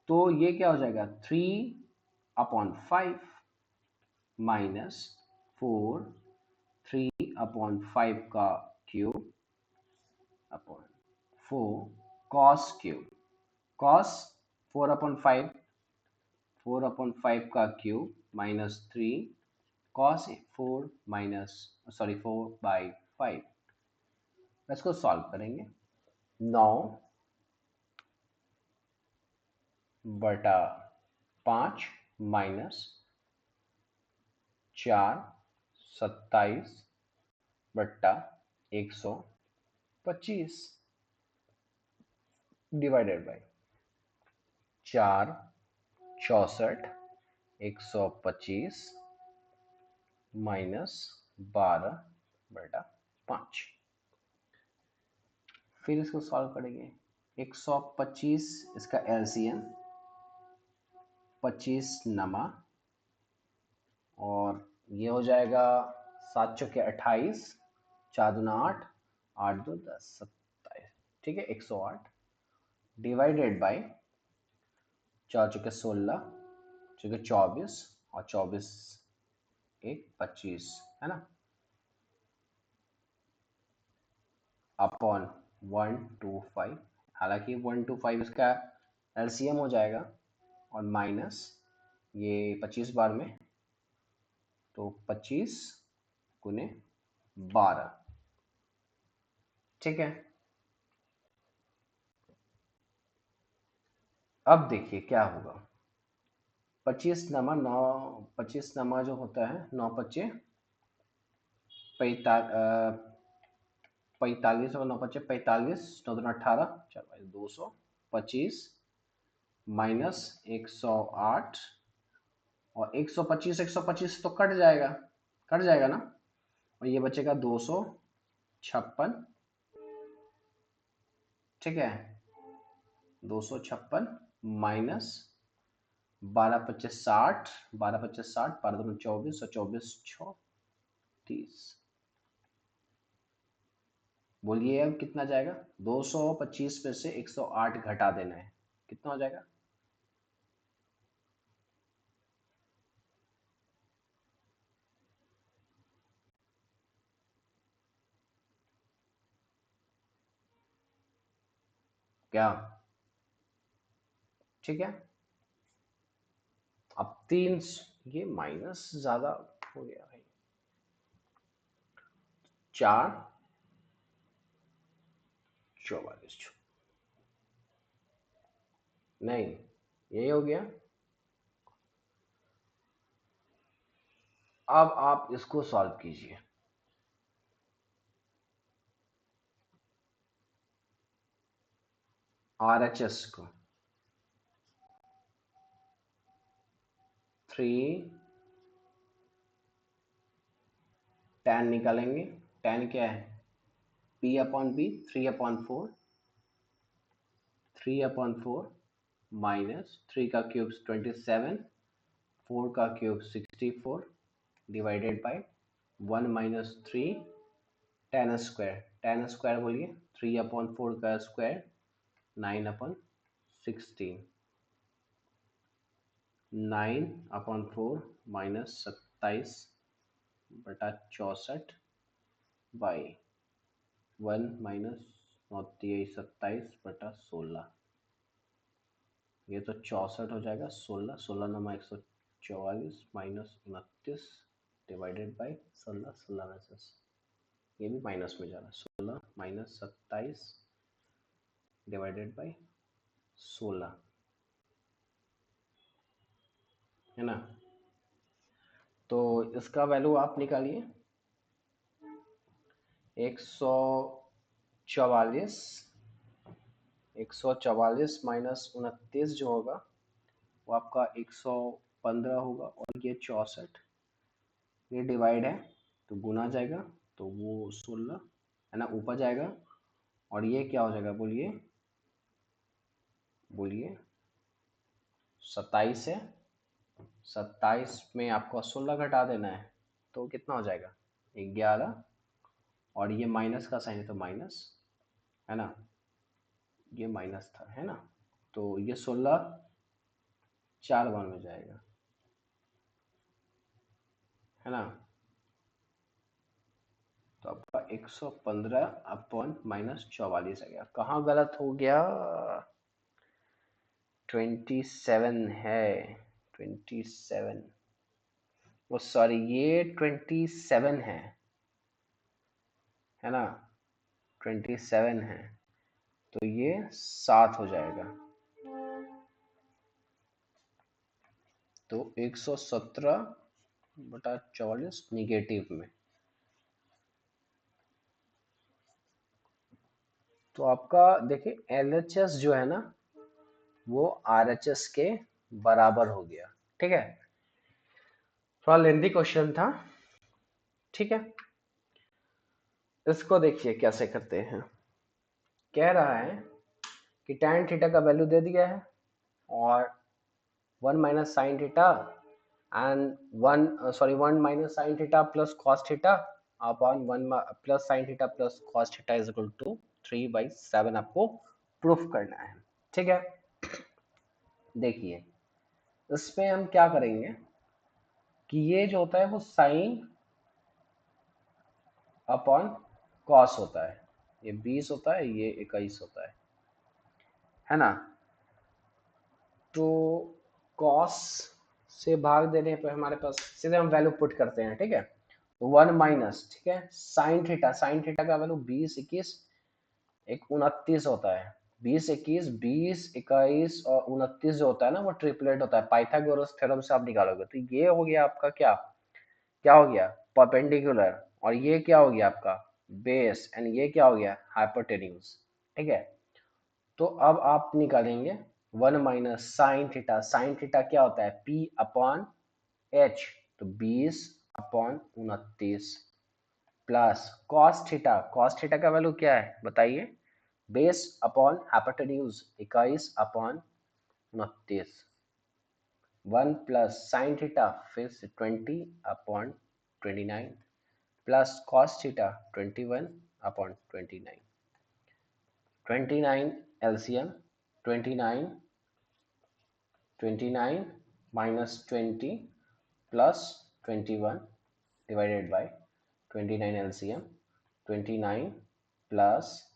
तो ये क्या हो जाएगा 3/5 माइनस 4, 3/5 का cube upon 4 cos cube, cos 4/5, 4/5 का cube minus 3 cos 4 minus sorry 4/5। इसको सॉल्व करेंगे, 9/5 माइनस 4 27/125 डिवाइडेड बाई 4 64 125 माइनस 12/5। फिर इसको सॉल्व करेंगे, 125 इसका एलसीएम 25 नमा और ये हो जाएगा 7 चौके 28, 4 दूना 8, 8 दो 10 27, ठीक है 108 डिवाइडेड बाई 4 चौके 16 चौके 24 और 24 1 25 है ना, अपॉन 125, हालांकि 125 इसका एलसीएम हो जाएगा और माइनस ये 25 बार में तो 25 गुने 12, ठीक है। अब देखिए क्या होगा, 25 नमा 9, 25 नमा जो होता है 9 25 45 और 9 5 45, 9 2 18, चलो 225 माइनस 108 और 125 125 तो कट जाएगा, कट जाएगा ना, और ये बचेगा 256, ठीक है 256 माइनस 12 25 60, 12 25 60, 12 2 24 और 24 6 30, बोलिए अब कितना जाएगा, 225 में से 108 घटा देना है, कितना हो जाएगा, क्या, ठीक है। अब 3 ये माइनस ज्यादा हो गया भाई, 4 44 नहीं यही हो गया। अब आप इसको सॉल्व कीजिए, आरएचएस को 3 tan निकालेंगे, tan क्या है p/b 3/4, 3/4 माइनस 3 का क्यूब 27, 4 का cube 64 divided by 1 minus 3 tan square, tan square बोलिए 3/4 का स्क्वायर 9/16, 9/4 माइनस 27/64 बाई 1 माइनस 27/16, ये तो 64 हो जाएगा, 16 16 नमा 144 माइनस 29 डिवाइडेड बाई 16, 16 में से ये भी माइनस में जा रहा है, 16 माइनस 27 डिवाइडेड बाई 16 है ना, तो इसका वैल्यू आप निकालिए, 144, 144 माइनस 29 जो होगा वो आपका 115 होगा, और ये 64, ये डिवाइड है तो गुना जाएगा, तो वो 16 है ना, ऊपर जाएगा, और ये क्या हो जाएगा, बोलिए बोलिए, 27 है, 27 में आपको 16 घटा देना है, तो कितना हो जाएगा 11, और ये माइनस का साइन है तो माइनस, है ना, ये माइनस था, है ना, तो ये 16 4 बार में जाएगा, है ना, तो आपका 115 अपॉन माइनस 44 आ गया। कहाँ गलत हो गया, 27 है, 27, वो सॉरी ये 27 है ना, 27 है, तो ये 7 हो जाएगा, तो 117/44 निगेटिव में। तो आपका देखिए LHS जो है ना वो RHS के बराबर हो गया, ठीक है, थोड़ा लेंथी क्वेश्चन था, ठीक है। इसको देखिए कैसे करते हैं, कह रहा है कि tan थीटा का वैल्यू दे दिया है, और 1 minus sine theta and 1 minus sine theta plus cos theta upon 1 plus sine theta plus cos theta is equal to 3/7 आपको प्रूफ करना है, ठीक है। देखिए इसमें हम क्या करेंगे कि ये जो होता है वो साइन अपॉन कॉस होता है, ये 20 होता है, ये 21 होता है ना, तो कॉस से भाग देने पे हमारे पास सीधे हम वैल्यू पुट करते हैं, ठीक है, तो 1 माइनस, ठीक है, साइन थीटा का वैल्यू 20 21 एक 29 होता है, 20 21 20 21 और 29 जो होता है ना वो ट्रिपलेट होता है, पाइथागोरस थ्योरम से आप निकालोगे, तो ये हो गया आपका क्या क्या हो गया परपेंडिकुलर, और ये क्या हो गया आपका बेस, एंड ये क्या हो गया हाइपोटेन्यूज, ठीक है। तो अब आप निकालेंगे 1 माइनस साइन थीटा क्या होता है P अपॉन H, तो 20 अपॉन 29 प्लस कॉस थीटा का वैल्यू क्या है बताइए, base upon hypotenuse 21 upon 29, 1 plus sine theta फिर से 20 upon 29 plus cos theta 21 upon 29, 29 LCM 29 29 minus 20 plus 21 divided by 29 LCM 29 plus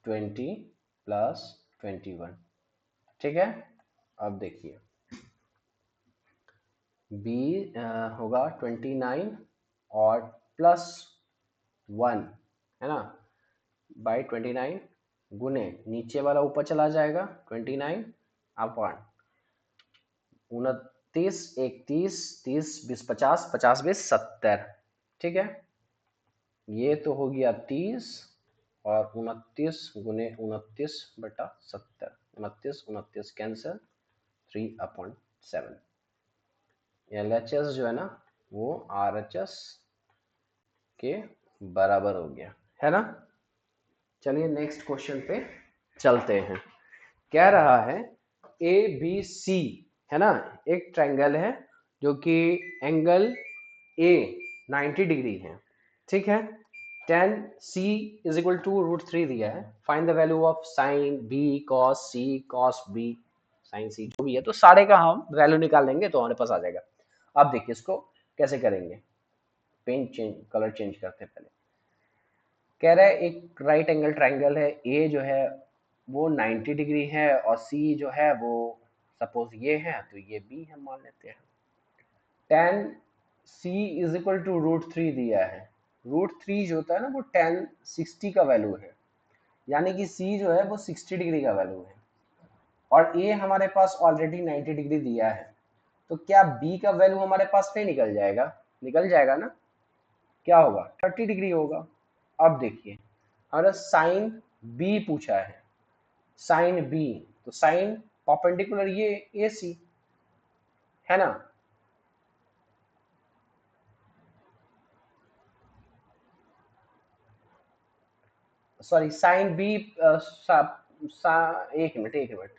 20 plus 21, ठीक है। अब देखिए b होगा 29 और प्लस 1, है ना, बाई 29 गुने नीचे वाला ऊपर चला जाएगा 29 अपॉन 29 31 30 20 50 50 20 70, ठीक है, ये तो हो गया 30 और 29 गुने 29/70, 29 29 कैंसिल 3/7, LHS जो है ना वो RHS के बराबर हो गया, है ना। चलिए नेक्स्ट क्वेश्चन पे चलते हैं, कह रहा है ABC, है ना, एक ट्रायंगल है जो कि एंगल A 90 डिग्री है, ठीक है, tan C is equal to √3 दिया है, find the value of sine B cos C cos B sine C जो भी है, तो सारे का हम वैल्यू निकाल लेंगे तो हमारे पास आ जाएगा। अब देखिए इसको कैसे करेंगे, पेन चेंज कलर चेंज करते हैं पहले, कह रहा है एक राइट एंगल ट्रायंगल है, ए जो है वो 90 डिग्री है और सी जो है वो सपोज ये है तो ये बी हम मान लेते हैं, tan C is equal to √3 दिया है, √3 जो होता है ना वो tan 60 का वैल्यू है, यानी कि सी जो है वो 60 डिग्री का वैल्यू है, और ए हमारे पास ऑलरेडी 90 डिग्री दिया है, तो क्या बी का वैल्यू हमारे पास नहीं निकल जाएगा, निकल जाएगा ना, क्या होगा 30 डिग्री होगा, अब देखिए हमारा साइन बी पूछा है, साइन बी, तो साइन परपेंडिकुलर ये ए सी है ना, सॉरी साइन बी, एक minute,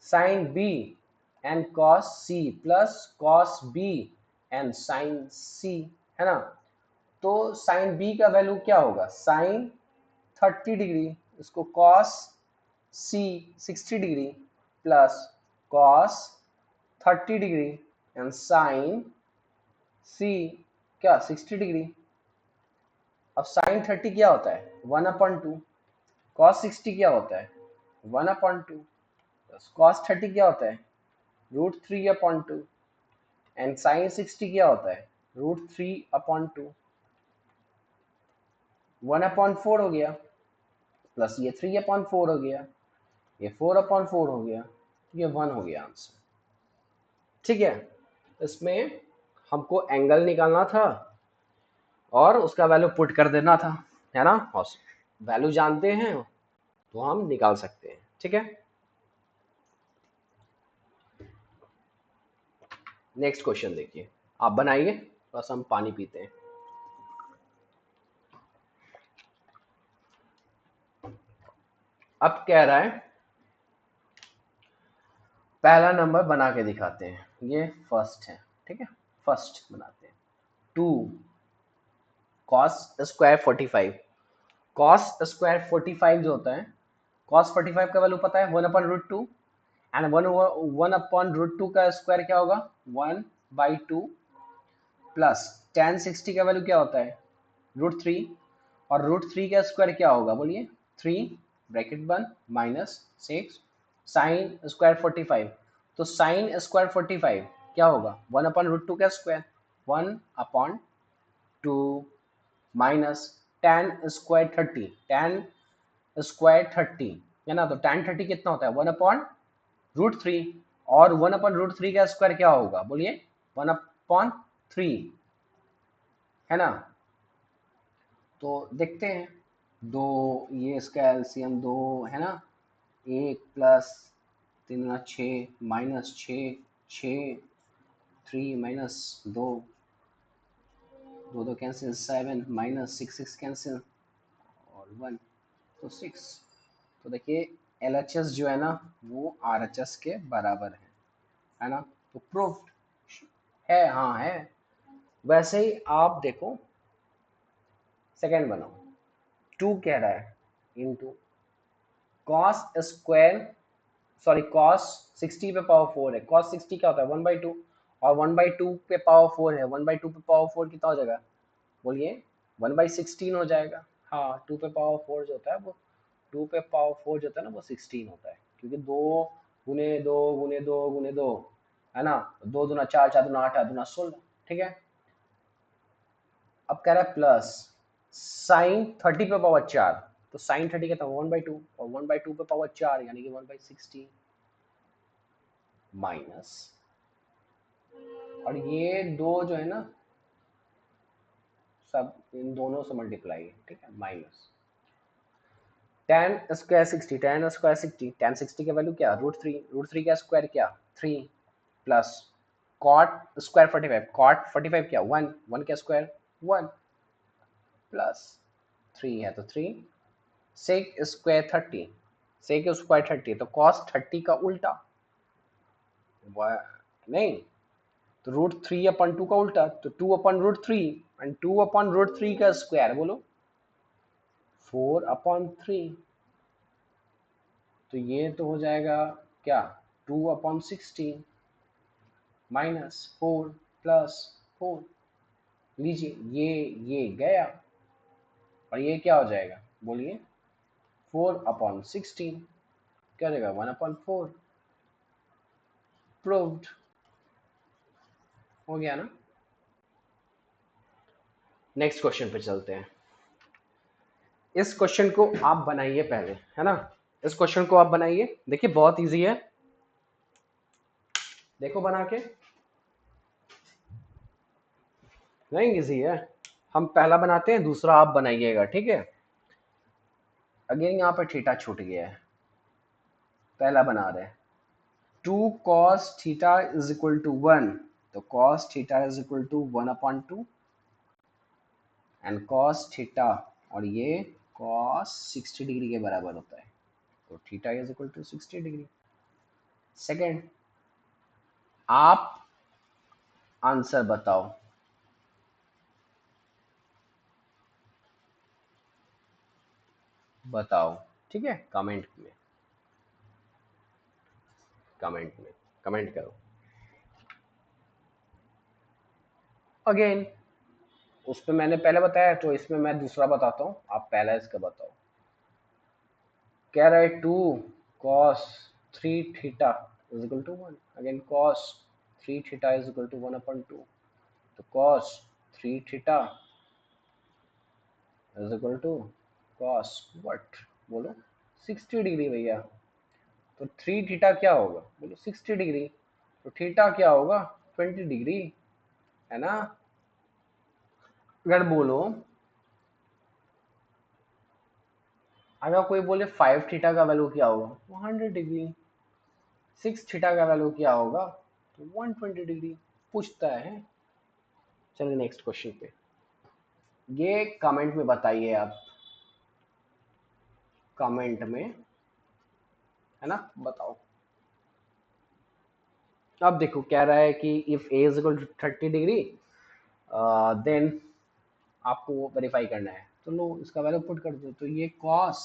sine B and cos C plus cos B and sine C, है ना। तो साइन बी का वैल्यू क्या होगा, साइन 30 डिग्री, इसको cos C 60 degree plus cos 30 degree and sine C क्या 60 डिग्री। अब साइन 30 क्या होता है 1/2, कॉस 60 क्या होता है 1/2, कॉस 30 क्या होता है √3/2 एंड साइन 60 क्या होता है √3/2, 1/4 हो गया प्लस ये 3/4 हो गया, ये 4/4 हो गया, ये 1 हो गया आंसर। ठीक है, इसमें हमको एंगल निकालना था और उसका वैल्यू पुट कर देना था, है ना, और वैल्यू जानते हैं तो हम निकाल सकते हैं। ठीक है, नेक्स्ट क्वेश्चन देखिए, आप बनाइए, बस हम पानी पीते हैं। अब कह रहा है पहला नंबर बना के दिखाते हैं, ये फर्स्ट है, ठीक है, फर्स्ट बनाते हैं। 2 कॉस स्क्वायर 45, कॉस स्क्वायर 45 जो होता है, कॉस 45 का वैल्यू पता है 1/√2 एंड 1/√2 का स्क्वायर क्या होगा 1/2 प्लस tan 60 का वैल्यू क्या होता है √3 और √3 का स्क्वायर क्या होगा बोलिए 3 ब्रैकेट बंद माइनस 6 साइन स्क्वायर 45, तो साइन स्क्वायर 45 क्या होगा 1/√2 का square 1/2 minus tan square 30, tan square 30 है ना, तो tan 30 कितना होता है 1/√3 और 1/√3 का स्क्वायर क्या होगा बोलिए 1/3, है ना। तो देखते हैं, दो, ये इसका एलसीएम 2 है ना, 1 plus 3 6 minus 6 3 minus 2 2 cancel 7 minus 6 cancel और 1 तो 6। तो देखिए LHS जो है ना वो RHS के बराबर है ना, तो प्रूफ्ड है, हाँ है। वैसे ही आप देखो सेकेंड बनाओ, 2 कह रहा है into cos square, sorry cos 60 पे पावर 4 है, कॉस 60 क्या होता है 1/2 और 1/2 पे पावर 4 है, 1/2 पे पावर 4 कितना हो जाएगा बोलिए 1/16 हो जाएगा। हाँ 2 पे पावर 4 जो होता है वो 2 पे पावर 4 जो होता है ना वो 16 होता है, क्योंकि 2 गुने 2 है ना, 2 दूना 4 4 दूना 8 8 दूना 16, ठीक है। अब कह रहा है प्लस साइन 30 पे पावर 4, तो साइन 30 कहता है 1/2 और 1/2 पे पावर 4 यानी कि 1/16 माइनस, और ये दो जो है ना सब इन दोनों से मल्टीप्लाई है, ठीक है, minus tan square 60, tan square 60, tan 60 का वैल्यू क्या √3, √3 का स्क्वायर क्या 3 प्लस cot स्क्वायर 45, cot 45 क्या 1, 1 का स्क्वायर 1 प्लस 3 है तो 3 sec स्क्वायर 30, sec स्क्वायर 30 तो cos 30 का उल्टा नहीं, तो √3/2 का उल्टा तो 2/√3 एंड 2/√3 का स्क्वायर बोलो 4/3, तो ये तो हो जाएगा क्या 2/16 माइनस 4 प्लस 4, लीजिए ये गया और ये क्या हो जाएगा बोलिए 4/16 क्या हो जाएगा 1/4, प्रूव्ड हो गया ना। नेक्स्ट क्वेश्चन पे चलते हैं, इस क्वेश्चन को आप बनाइए पहले, है ना, इस क्वेश्चन को आप बनाइए, देखिए बहुत इजी है, देखो बना के, नहीं इजी है, हम पहला बनाते हैं, दूसरा आप बनाइएगा, ठीक है। अगेन यहाँ पर थीटा छूट गया है, पहला बना रहे हैं। 2 cos theta is equal to 1, तो cos theta is equal to 1/2 and cos theta, और ये cos 60 डिग्री के बराबर होता है, तो theta is equal to 60 degree. Second, आप आंसर बताओ, बताओ, ठीक है, कमेंट में, कमेंट करो। अगेन उस पे मैंने पहले बताया, तो इसमें मैं दूसरा बताता हूँ, आप पहला इसका बताओ। कह रहा है 2 cos 3 theta is equal to 1, again cos 3 theta is equal to 1/2, तो cos 3 theta is equal to cos what, बोलो 60 डिग्री भैया। तो 3 थीटा क्या होगा, बोलो 60 डिग्री, तो थीटा क्या होगा 20 डिग्री, है ना। अगर बोलो, अगर कोई बोले 5 थीटा का वैल्यू क्या होगा, 100 डिग्री। 6 थीटा का वैल्यू क्या होगा, तो 120 डिग्री पूछता है। चलिए नेक्स्ट क्वेश्चन पे, ये कमेंट में बताइए आप, कमेंट में, है ना, बताओ। अब देखो कह रहा है कि if A is equal to 30 degree then आपको वो वेरीफाई करना है, तो लो इसका वैल्यू पुट कर दो, तो ये cos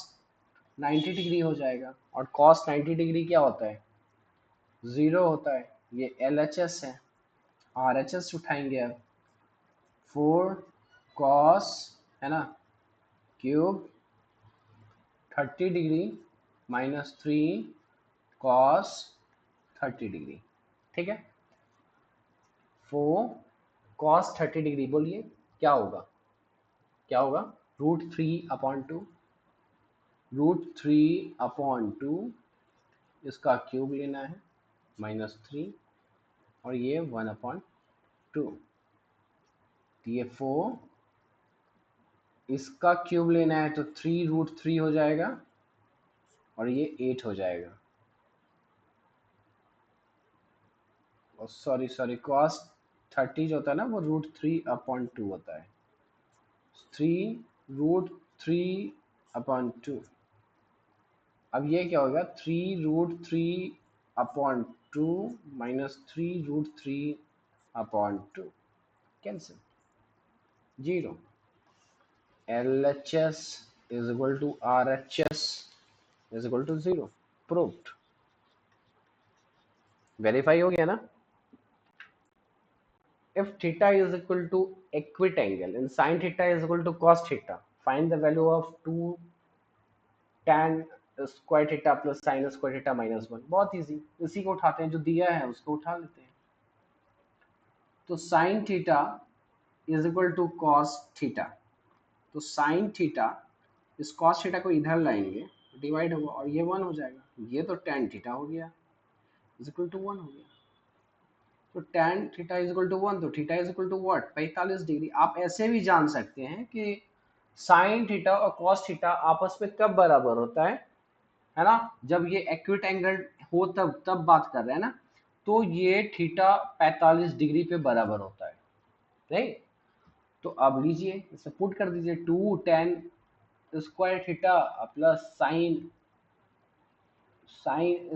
90 डिग्री हो जाएगा, और cos 90 डिग्री क्या होता है, 0 होता है, ये LHS है, RHS उठाएंगे अब, 4 cos, है ना, cube 30 degree minus 3 cos 30 degree, ठीक है। 4 cos 30 डिग्री, बोलिए क्या होगा, क्या होगा, √3/2, √3/2, इसका क्यूब लेना है, -3, और ये 1/2, तो ये 4, इसका क्यूब लेना है, तो 3√3 हो जाएगा, और ये 8 हो जाएगा, और सॉरी cos 30 जो होता है ना, वो √3/2 होता है, 3√3/2। अब ये क्या होगा, 3√3/2 minus 3√3/2, cancel, 0। LHS is equal to RHS is equal to 0, proved, verify हो गया ना। if theta is equal to equate angle and sin theta is equal to cos theta, find the value of 2 tan square theta plus sine square theta -1। बहुत easy, इसी को उठाते हैं, जो दिया है उसको उठा लेते हैं। तो sine theta is equal to cos theta, तो साइन थीटा, इस कॉस थीटा को इधर लाएंगे, डिवाइड होगा, और ये 1 हो जाएगा, ये तो tan थीटा हो गया, इज इक्वल टू 1 हो गया, तो tan theta is equal to 1, तो theta is equal to what, 45 degree. आप ऐसे भी जान सकते हैं कि साइन थीटा और कॉस थीटा आपस में कब बराबर होता है ना, जब ये एक्यूट एंगल हो, तब बात कर रहे हैं ना, तो ये थीटा 45 डिग्री पे बराबर होता है, नहीं। तो अब लीजिए, इसे पुट कर दीजिए, 2 tan square theta plus sine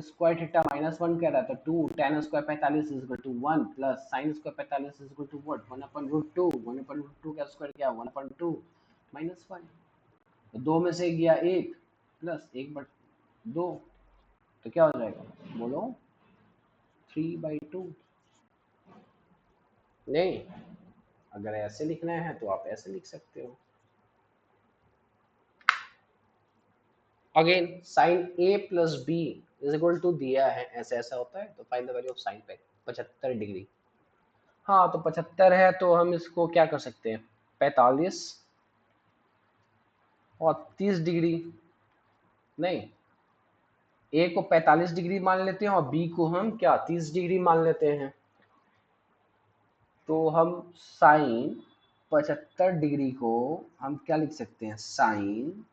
square theta -1 कह रहा था, 2 tan square 45 is equal to 1 plus sine square 45 is equal to what, 1/√2, 1/√2 का स्क्वायर क्या, 1/2 -1, तो दो में से गया एक, प्लस 1/2, तो क्या हो जाएगा, बोलो 3/2। नहीं, अगर ऐसे लिखना है तो आप ऐसे लिख सकते हो। Again sine A plus B is equal to दिया है, ऐसा ऐसा होता है, तो find the value of sine पे 75 डिग्री। हाँ, तो 75 है, तो हम इसको क्या कर सकते हैं, 45 और 30 डिग्री, नहीं, ए को 45 डिग्री मान लेते हैं, और बी को हम क्या 30 डिग्री मान लेते हैं, तो हम साइन 75 डिग्री को हम क्या लिख सकते हैं, साइन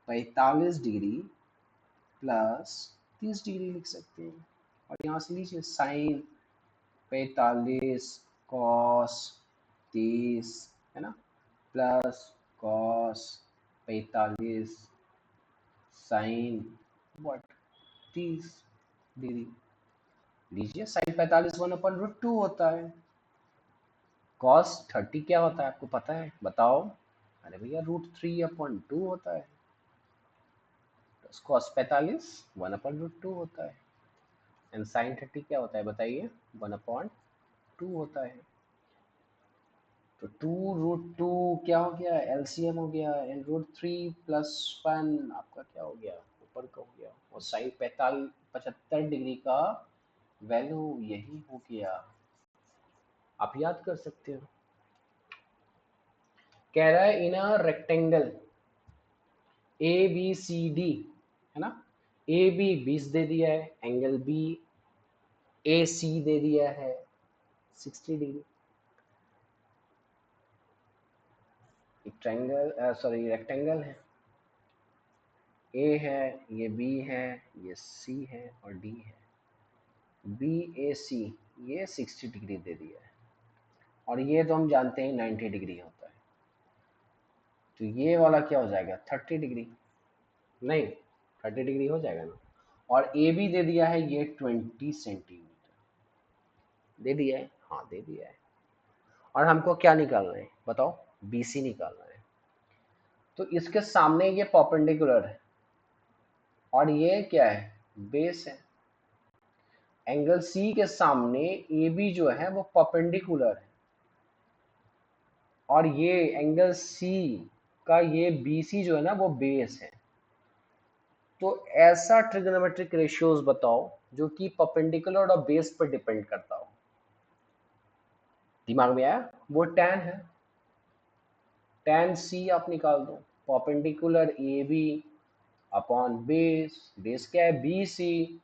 45 डिग्री प्लस 30 डिग्री लिख सकते हैं। और यहाँ से लीजिए साइन 45 कॉस 30 है ना, plus cos 45 sine what 30 degree. लीजिए साइन 45 1/√2 होता है। कॉस 30 क्या होता है आपको पता है, बताओ। अरे भैया √3/2 होता है। कॉस 45 1/√2 होता है। एंड साइन 30 क्या होता है बताइए, 1/2 होता है। तो 2√2 क्या हो गया, एलसीएम हो गया, एंड √3 + 1 आपका क्या हो गया, ऊपर का हो गया। और साइन 75 डिग्री का वैल्यू यही हो गया, आप याद कर सकते हो। कह रहा है in a rectangle A B C D, है ना, ए बी 20 दे दिया है, एंगल बी ए सी दे दिया है 60 डिग्री। एक ट्रायंगल सॉरी रेक्टेंगल है, ए है, ये बी है, ये सी है और डी है। बी ए सी ये 60 डिग्री दे दिया है, और ये तो हम जानते हैं 90 डिग्री होता है। तो ये वाला क्या हो जाएगा, 30 डिग्री, नहीं 30 डिग्री हो जाएगा ना। और ए बी दे दिया है ये 20 सेंटीमीटर दे दिया है, हाँ दे दिया है। और हमको क्या निकालना है बताओ, बी सी निकालना है। तो इसके सामने ये परपेंडिकुलर है और ये क्या है, बेस है। एंगल सी के सामने ए बी जो है वो परपेंडिकुलर है, और ये एंगल सी का ये बी सी जो है ना वो बेस है। तो ऐसा ट्रिग्नोमेट्रिक रेशियोज बताओ जो कि परपेंडिकुलर और बेस पर डिपेंड करता हो। दिमाग में आया, वो tan है, tan सी आप निकाल दो, perpendicular A B upon base, base क्या है बी सी,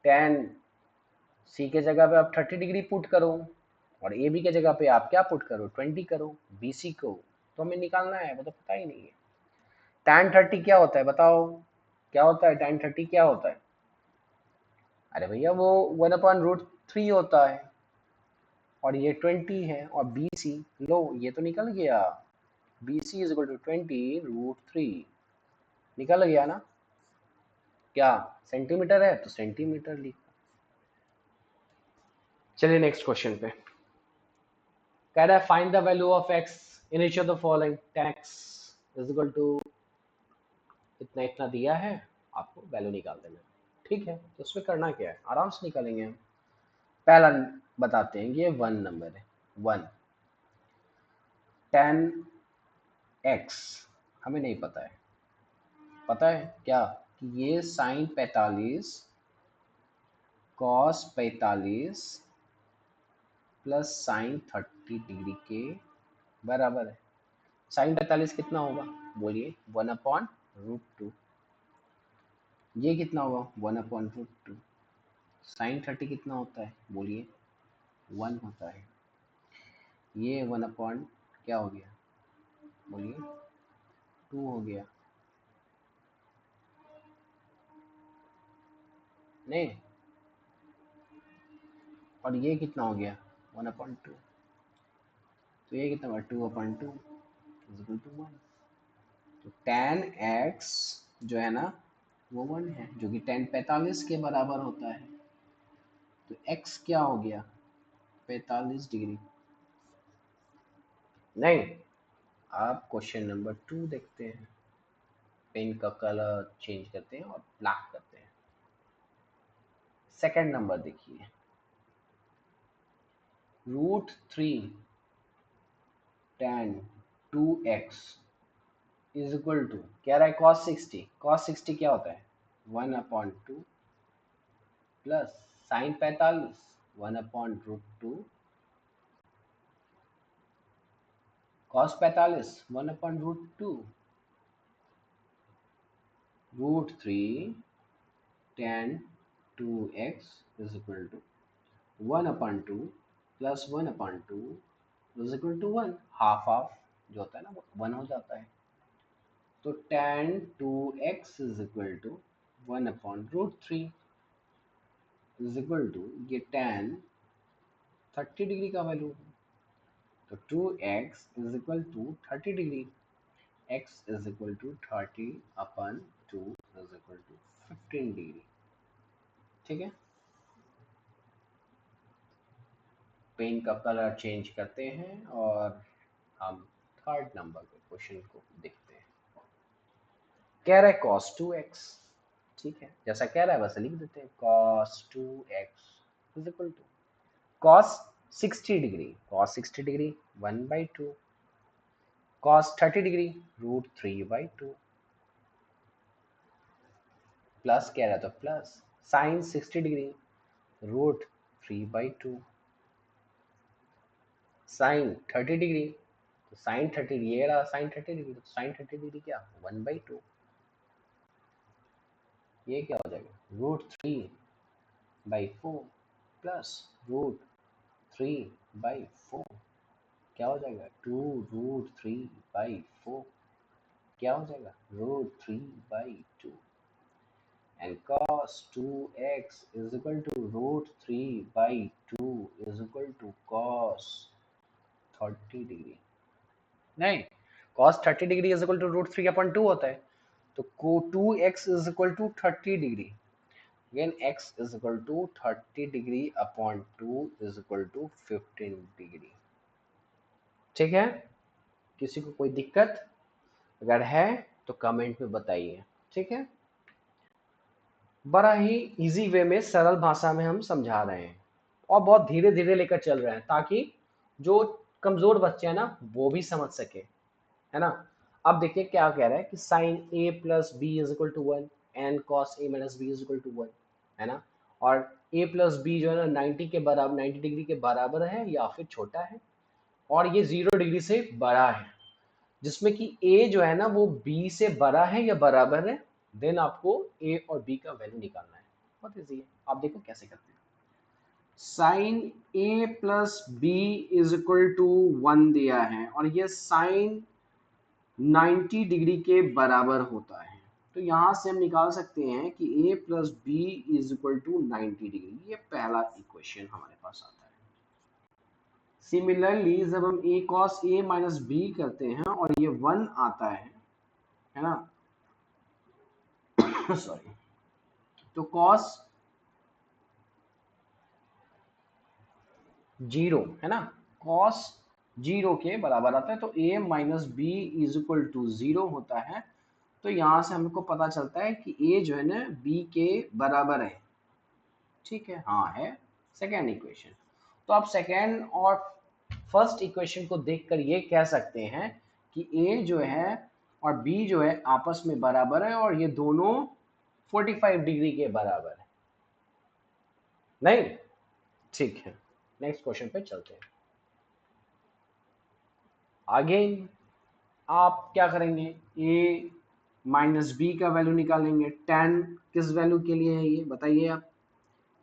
tan सी के जगह पे आप 30 डिग्री पुट करो और ए बी के जगह पे आप क्या पुट करो 20 करो बी सी को। तो हमें निकालना है, वो तो पता ही नहीं है। tan 30 क्या होता है बताओ, क्या होता है tan 30 क्या होता है। अरे भैया वो 1/√3 होता है, और ये 20 है, और बी सी लो ये तो निकल गया, B C is equal to 20√3, निकल गया ना। क्या सेंटीमीटर है तो सेंटीमीटर लिख। चलिए नेक्स्ट क्वेश्चन पे, कह रहा है find the value of x in each of the following, tan x is equal to इतना इतना दिया है, आपको वैल्यू निकाल देना है। ठीक है, तो उसमें करना क्या है, आराम से निकालेंगे हम। पहला बताते हैं, ये 1 नंबर है, 1 tan x हमें नहीं पता है, पता है क्या कि ये sine 45 cos 45 plus sine 30 degree के बराबर है। साइन 45 कितना होगा बोलिए, 1/√2। ये कितना होगा 1/√2। साइन 30 कितना होता है बोलिए, 1 होता है। ये 1 अपॉन क्या हो गया बोलिए, 2 हो गया, नहीं। और ये कितना हो गया 1/2, तो ये कितना हुआ 2/2 इज इक्वल टू 1। तो tan x जो है ना वो 1 है, जो कि tan 45 के बराबर होता है। तो x क्या हो गया 45 डिग्री, नहीं। आप क्वेश्चन नंबर 2 देखते हैं, पेन का कलर चेंज करते हैं और ब्लैक करते हैं। सेकंड नंबर देखिए, √3 tan 2x is equal to, कह रहा है cos 60 क्या होता है 1/2 plus sign 45 1/√2 cos 45 1/√2 √3 tan 2x is equal to 1/2 plus 1/2 is equal to 1, half half जो होता है ना वो 1 हो जाता है। तो tan 2x is equal to 1/√3 is equal to ये tan 30 डिग्री का वैल्यू है। तो 2x is equal to 30 degree, x is equal to 30/2 is equal to 15 degree. ठीक है, पेन का कलर चेंज करते हैं और हम थर्ड नंबर के क्वेश्चन को देखते हैं। कह रहा है cos 2x, ठीक है, जैसा कह रहा है वैसे लिख देते हैं। cos 2x is equal to cos 60 degree, cos 60 degree 1/2, cos 30 degree √3/2, plus कह रहा था plus sin 60 degree √3/2, sin 30 degree, तो sin 30 ये रहा sin 30 डिग्री, तो sin 30 डिग्री क्या 1/2, ये क्या हो जाएगा √3/4 प्लस √3/4 क्या हो जाएगा 2√3/4 क्या हो जाएगा √3/2 and cos 2x is equal to √3/2 is equal to cos 30 degree, नहीं cos 30 degree is equal to √3/2 होता है, तो 2x is equal to 30 degree, again x is equal to 30 degree upon 2 is equal to 15 degree. ठीक है, किसी को कोई दिक्कत अगर है तो कमेंट में बताइए। ठीक है, बड़ा ही इजी वे में सरल भाषा में हम समझा रहे हैं और बहुत धीरे धीरे लेकर चल रहे हैं ताकि जो कमजोर बच्चे हैं ना वो भी समझ सके, है ना। अब देखिए क्या कह रहा है कि sine a plus B is equal to 1 and cos a minus B is equal to 1, है ना। और a प्लस बी जो है ना 90 के बराबर, 90 डिग्री के बराबर है या फिर छोटा है, और ये 0 डिग्री से बड़ा है, जिसमें कि a जो है ना वो b से बड़ा है या बराबर है, देन आपको a और b का वैल्यू निकालना है। बहुत इजी है, आप देखो कैसे करते हैं। Sine a plus B is equal to 1 दिया है और ये साइन 90 डिग्री के बराबर होता है, तो यहां से हम निकाल सकते हैं कि a plus B is equal to 90 degree, ये पहला इक्वेशन हमारे पास आता है। सिमिलरली जब हम a cos a minus B करते हैं और ये 1 आता है ना सॉरी, तो cos 0 है ना, cos 0 के बराबर आता है, तो a minus B is equal to 0 होता है। तो यहां से हमको पता चलता है कि a जो है ना b के बराबर है। ठीक है, हाँ है सेकेंड इक्वेशन। तो आप सेकेंड और फर्स्ट इक्वेशन को देखकर ये कह सकते हैं कि a जो है और b जो है आपस में बराबर है और ये दोनों 45 डिग्री के बराबर है, नहीं। ठीक है, नेक्स्ट क्वेश्चन पे चलते हैं। आगे आप क्या करेंगे, a माइनस बी का वैल्यू निकालेंगे। tan किस वैल्यू के लिए है ये बताइए आप,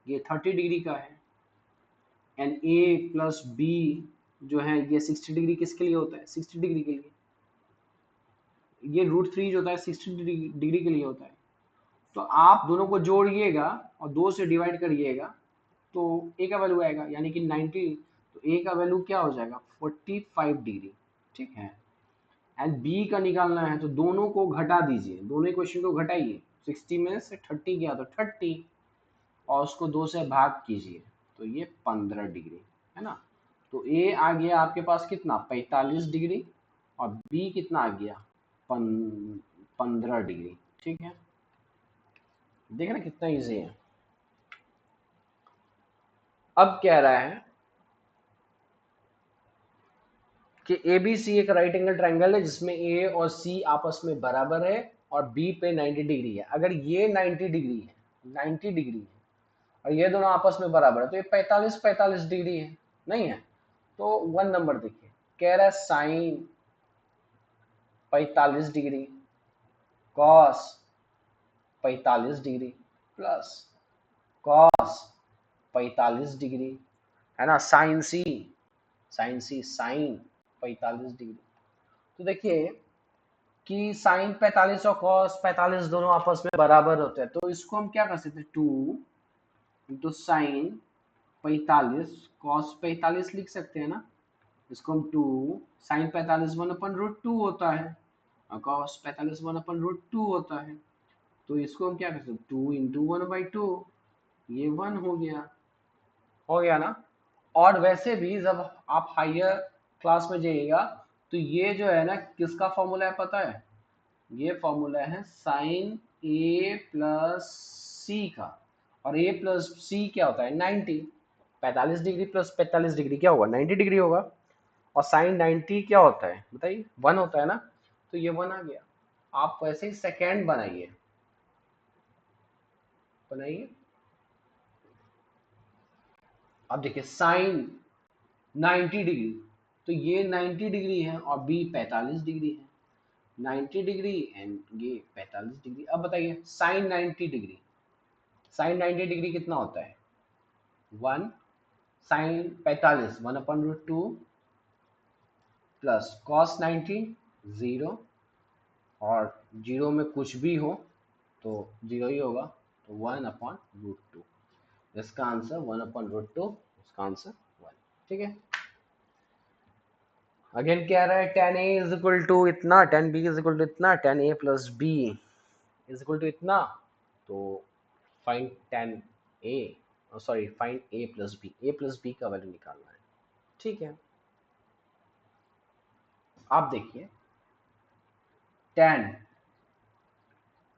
ये 30 डिग्री का है, एंड a प्लस बी जो है ये 60 डिग्री किसके लिए होता है, 60 डिग्री के लिए। ये √3 जो होता है 60 डिग्री के लिए होता है। तो आप दोनों को जोड़िएगा और 2 से डिवाइड करिएगा तो a का वैल्यू आएगा यानी कि 90, तो a का वैल्यू क्या हो जाएगा 45 डिग्री। ठीक है, एंड b का निकालना है तो दोनों को घटा दीजिए, दोनों इक्वेशन को घटाइए, 60 में से 30 गया तो 30 और उसको 2 से भाग कीजिए तो ये 15 डिग्री, है ना। तो a आ गया आपके पास कितना 45 डिग्री और b कितना आ गया 15 डिग्री। ठीक है, देख रहे कितना इजी है। अब कह रहा है कि ABC एक राइट एंगल ट्राइंगल है जिसमें A और C आपस में बराबर है और B पे 90 डिग्री है। अगर ये 90 डिग्री है, 90 डिग्री है और ये दोनों आपस में बराबर है तो ये 45 डिग्री है, नहीं है। तो 1 नंबर देखिए, कह रहा है sine 45 degree cos 45 degree plus cos 45 degree, है ना, साइन सी साइन 45 डिग्री तो देखिए कि साइन 45 और कॉस 45 दोनों आपस में बराबर होते हैं, तो इसको हम क्या कर सकते हैं, 2 इंटू साइन 45 कॉस 45 लिख सकते हैं ना। इसको हम 2 साइन 45 1/√2 होता है और कॉस 45 1/√2 होता है। तो इसको हम क्या कर सकते हैं, 2 इंटू 1/2, ये 1 हो गया ना। और वैसे भी जब आप हायर क्लास में जाइएगा तो ये जो है ना किसका फॉर्मूला है पता है, ये फॉर्मूला है साइन ए प्लस सी का। और ए प्लस सी क्या होता है, 90। 45 डिग्री प्लस 45 डिग्री क्या होगा, 90 डिग्री होगा। और साइन 90 क्या होता है बताइए, 1 होता है ना। तो ये 1 आ गया। आप वैसे ही सेकेंड बनाइए, बनाइए। अब देखिए साइन 90 डिग्री, तो ये 90 डिग्री है और बी 45 डिग्री है। 90 डिग्री एंड ये 45 डिग्री। अब बताइए साइन 90 डिग्री, साइन 90 डिग्री कितना होता है, 1। Sine 45 1/√2 plus cos 90 0। और जीरो में कुछ भी हो तो जीरो ही होगा, तो 1/√2। इसका आंसर 1/√2, इसका आंसर 1। ठीक है। अगेन क्या रहा है, tan a is equal to इतना, tan b is equal to इतना, tan a plus b is equal to इतना। तो find tan a, sorry find a plus b का वैल्यू निकालना है। ठीक है। आप देखिए tan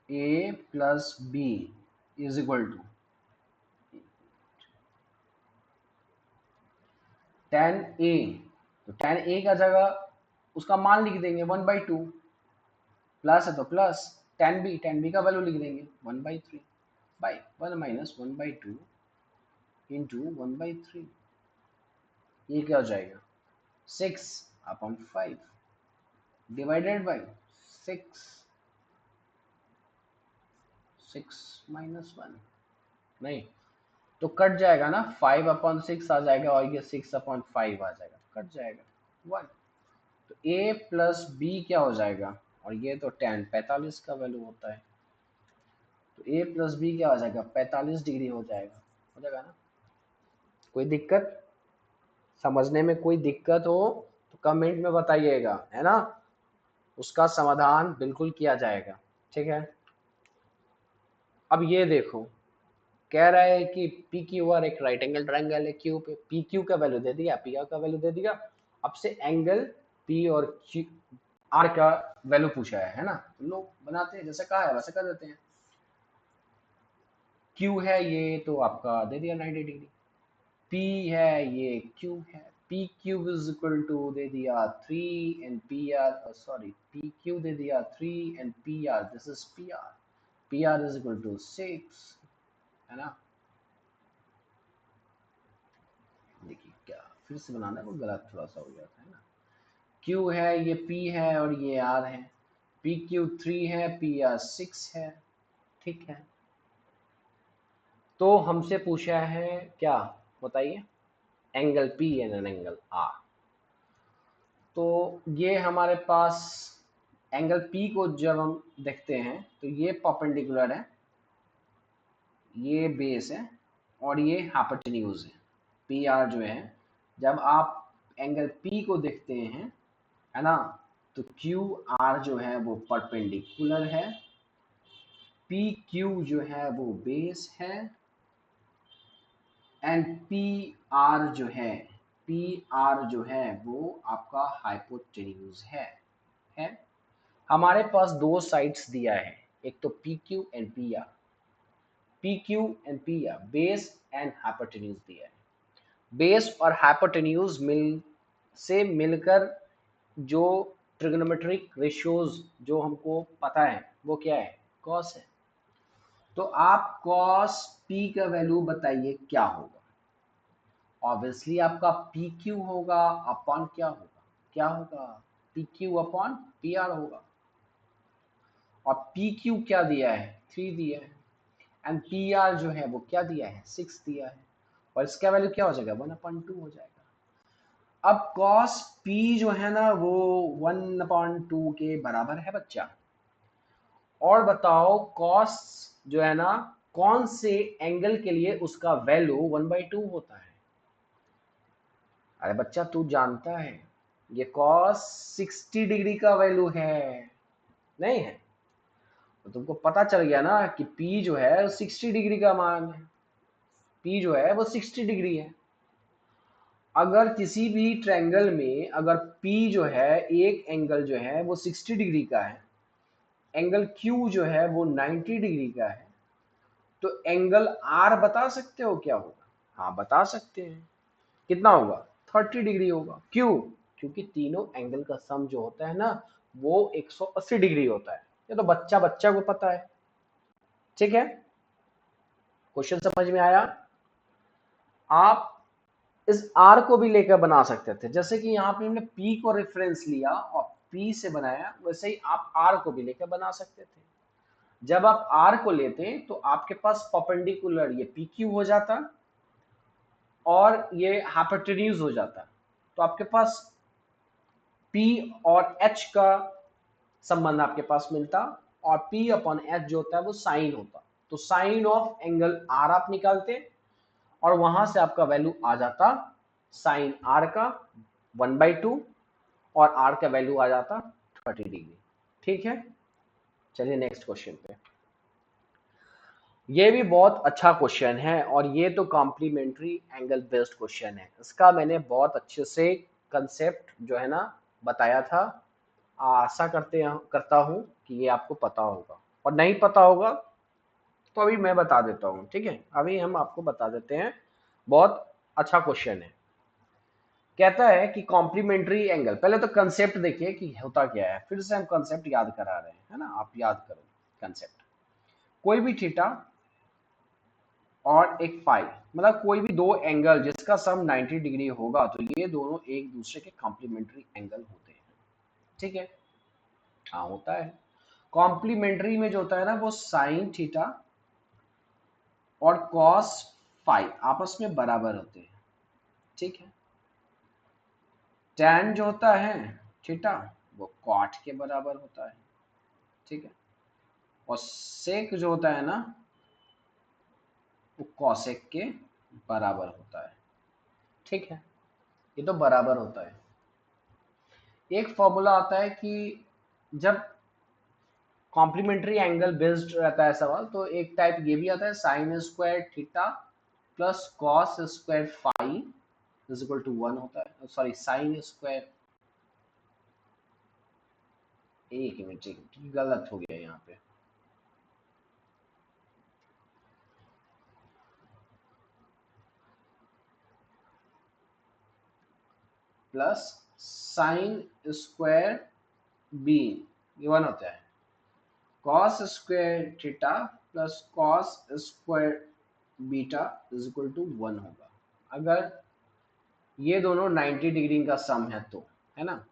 a plus b is equal to tan a, तो tan a का जगह उसका मान लिख देंगे 1/2, प्लस है तो प्लस, tan b का वैल्यू लिख देंगे 1/3 बाई 1 माइनस 1/2 इंटू 1/3। ये क्या हो जाएगा, 6/5 डिवाइडेड बाई 6, 6 माइनस 1, नहीं तो कट जाएगा ना, 5/6 आ जाएगा और ये 6/5 आ जाएगा, कट जाएगा 1। तो a प्लस बी क्या हो जाएगा, और ये तो tan 45 का वैल्यू होता है, तो a प्लस बी क्या हो जाएगा, 45 डिग्री हो जाएगा ना। कोई दिक्कत, समझने में कोई दिक्कत हो तो कमेंट में बताइएगा, है ना, उसका समाधान बिल्कुल किया जाएगा। ठीक है। अब ये देखो, कह रहा है कि पी क्यू आर एक राइट एंगल ट्रायंगल है, क्यू पे पी क्यू का वैल्यू दे दिया, पी आर का वैल्यू दे दिया। अब से एंगल पी और क्यू आर का वैल्यू पूछा है ना, तो लोग बनाते हैं जैसे कहा है वैसे कर देते हैं। क्यू है ये तो आपका दे दिया 90 डिग्री, पी है ये क्यू है, P Q is equal to दे दिया 3 and P R, sorry P Q दे दिया 3 and P R, this is P R is equal to 6, है ना। देखिए क्या फिर से बनाना है, वो गलत थोड़ा सा हो गया था, है ना। Q है ये P है और ये R है, PQ3 है PR6 है। ठीक है। तो हमसे पूछा है क्या, बताइए, angle P and an angle R। तो ये हमारे पास एंगल P को जब हम देखते हैं तो ये परपेंडिकुलर है, ये बेस है और ये हाइपोटेन्यूज है। पी आर जो है, जब आप एंगल P को देखते हैं, है ना, तो क्यू आर जो है वो परपेंडिकुलर है, पी क्यू जो है वो बेस है एंड पी आर जो है वो आपका हाइपोटेन्यूज है। हमारे पास दो साइड्स दिया है, एक तो P Q and P are, P Q and P are base and hypotenuse दिया है। बेस और हाइपोटेन्यूज मिलकर जो ट्रिग्नोमेट्रिक रेशियोज जो हमको पता है वो क्या है, कॉस है। तो आप कॉस पी का वैल्यू बताइए क्या होगा। ऑब्वियसली आपका पी क्यू होगा अपॉन क्या होगा, क्या होगा, P Q upon P R होगा। और पी क्यू क्या दिया है, 3 दिया है एंड पी आर जो है वो क्या दिया है, 6 दिया है। और इसका वैल्यू क्या हो जाएगा, 1/2 हो जाएगा। अब cos p जो है ना वो 1/2 के बराबर है बच्चा। और बताओ cos जो है ना कौन से एंगल के लिए उसका वैल्यू 1/2 होता है। अरे बच्चा तू जानता है ये cos 60 डिग्री का वैल्यू है, नहीं है? तो तुमको पता चल गया ना कि P जो है 60 डिग्री का मान है। P जो है वो 60 डिग्री है। अगर किसी भी ट्रायंगल में अगर P जो है एक एंगल जो है वो 60 डिग्री का है, एंगल Q जो है वो 90 डिग्री का है, तो एंगल R बता सकते हो क्या होगा? हाँ बता सकते हैं। कितना होगा? 30 डिग्री होगा। क्यों? क्योंकि तीनों एंगल का सम जो होता है ना वो 180 डिग्री होता है। ये तो बच्चा बच्चा को पता है। ठीक है, क्वेश्चन समझ में आया? आप इस आर को भी लेकर बना सकते थे, जैसे कि यहाँ पे हमने पी को रेफरेंस लिया और पी से बनाया, वैसे ही आप आर को भी लेकर बना सकते थे। जब आप आर को लेते तो आपके पास परपेंडिकुलर ये पी क्यू हो जाता और ये हाइपोटेन्यूज हो जाता, तो आपके पास पी और एच का संबंध आपके पास मिलता और पी अपॉन एच जो होता है वो साइन होता। तो साइन ऑफ एंगल आर आप निकालते और वहां से आपका वैल्यू आ जाता साइन आर का 1/2 और आर का वैल्यू आ जाता 30 डिग्री। ठीक है, चलिए नेक्स्ट क्वेश्चन पे। ये भी बहुत अच्छा क्वेश्चन है और ये तो कॉम्प्लीमेंट्री एंगल बेस्ड क्वेश्चन है। इसका मैंने बहुत अच्छे से कंसेप्ट जो है ना बताया था। आशा करता हूँ कि ये आपको पता होगा, और नहीं पता होगा तो अभी मैं बता देता हूँ। ठीक है, अभी हम आपको बता देते हैं। बहुत अच्छा क्वेश्चन है। कहता है कि कॉम्प्लीमेंट्री एंगल, पहले तो कंसेप्ट देखिए कि होता क्या है, फिर से हम कंसेप्ट याद करा रहे हैं, है ना? आप याद करो कंसेप्ट। कोई भी थीटा और एक फाई, मतलब कोई भी दो एंगल जिसका सम 90 डिग्री होगा तो ये दोनों एक दूसरे के कॉम्प्लीमेंट्री एंगल होते हैं। ठीक है, हाँ होता है। कॉम्प्लीमेंट्री में जो होता है ना वो साइन थीटा और कॉस फाई आपस में बराबर होते हैं। ठीक है, टैन जो होता है थीटा वो कॉट के बराबर होता है। ठीक है, और सेक जो होता है ना वो कॉसेक के बराबर होता है। ठीक है, ये तो बराबर होता है। एक फॉर्मूला आता है कि जब कॉम्प्लीमेंट्री एंगल बेस्ड रहता है सवाल, तो एक टाइप ये भी आता है sine square theta plus cos square phi is equal to 1 होता है। सॉरी, साइन स्क्वायर, एक मिनट गलत हो गया यहाँ पे। प्लस साइन स्क्वायर बी, ये 1 होता है। Cos square theta plus cos square beta is equal to 1 होगा, अगर ये दोनों 90 डिग्री का सम है तो, है ना?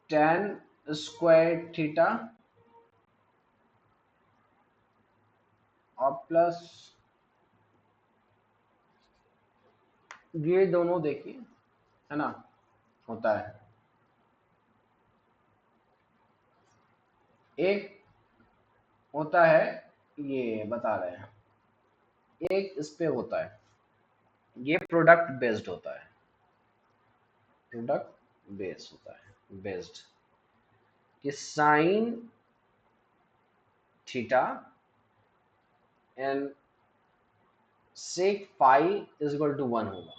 tan स्क्वायर थीटा और प्लस ये दोनों देखिए, है ना, होता है। एक होता है, ये बता रहे हैं, एक इस पे होता है, ये प्रोडक्ट बेस्ड होता है, प्रोडक्ट बेस्ड होता है, बेस्ड कि sine theta and sec phi is equal to 1 होगा,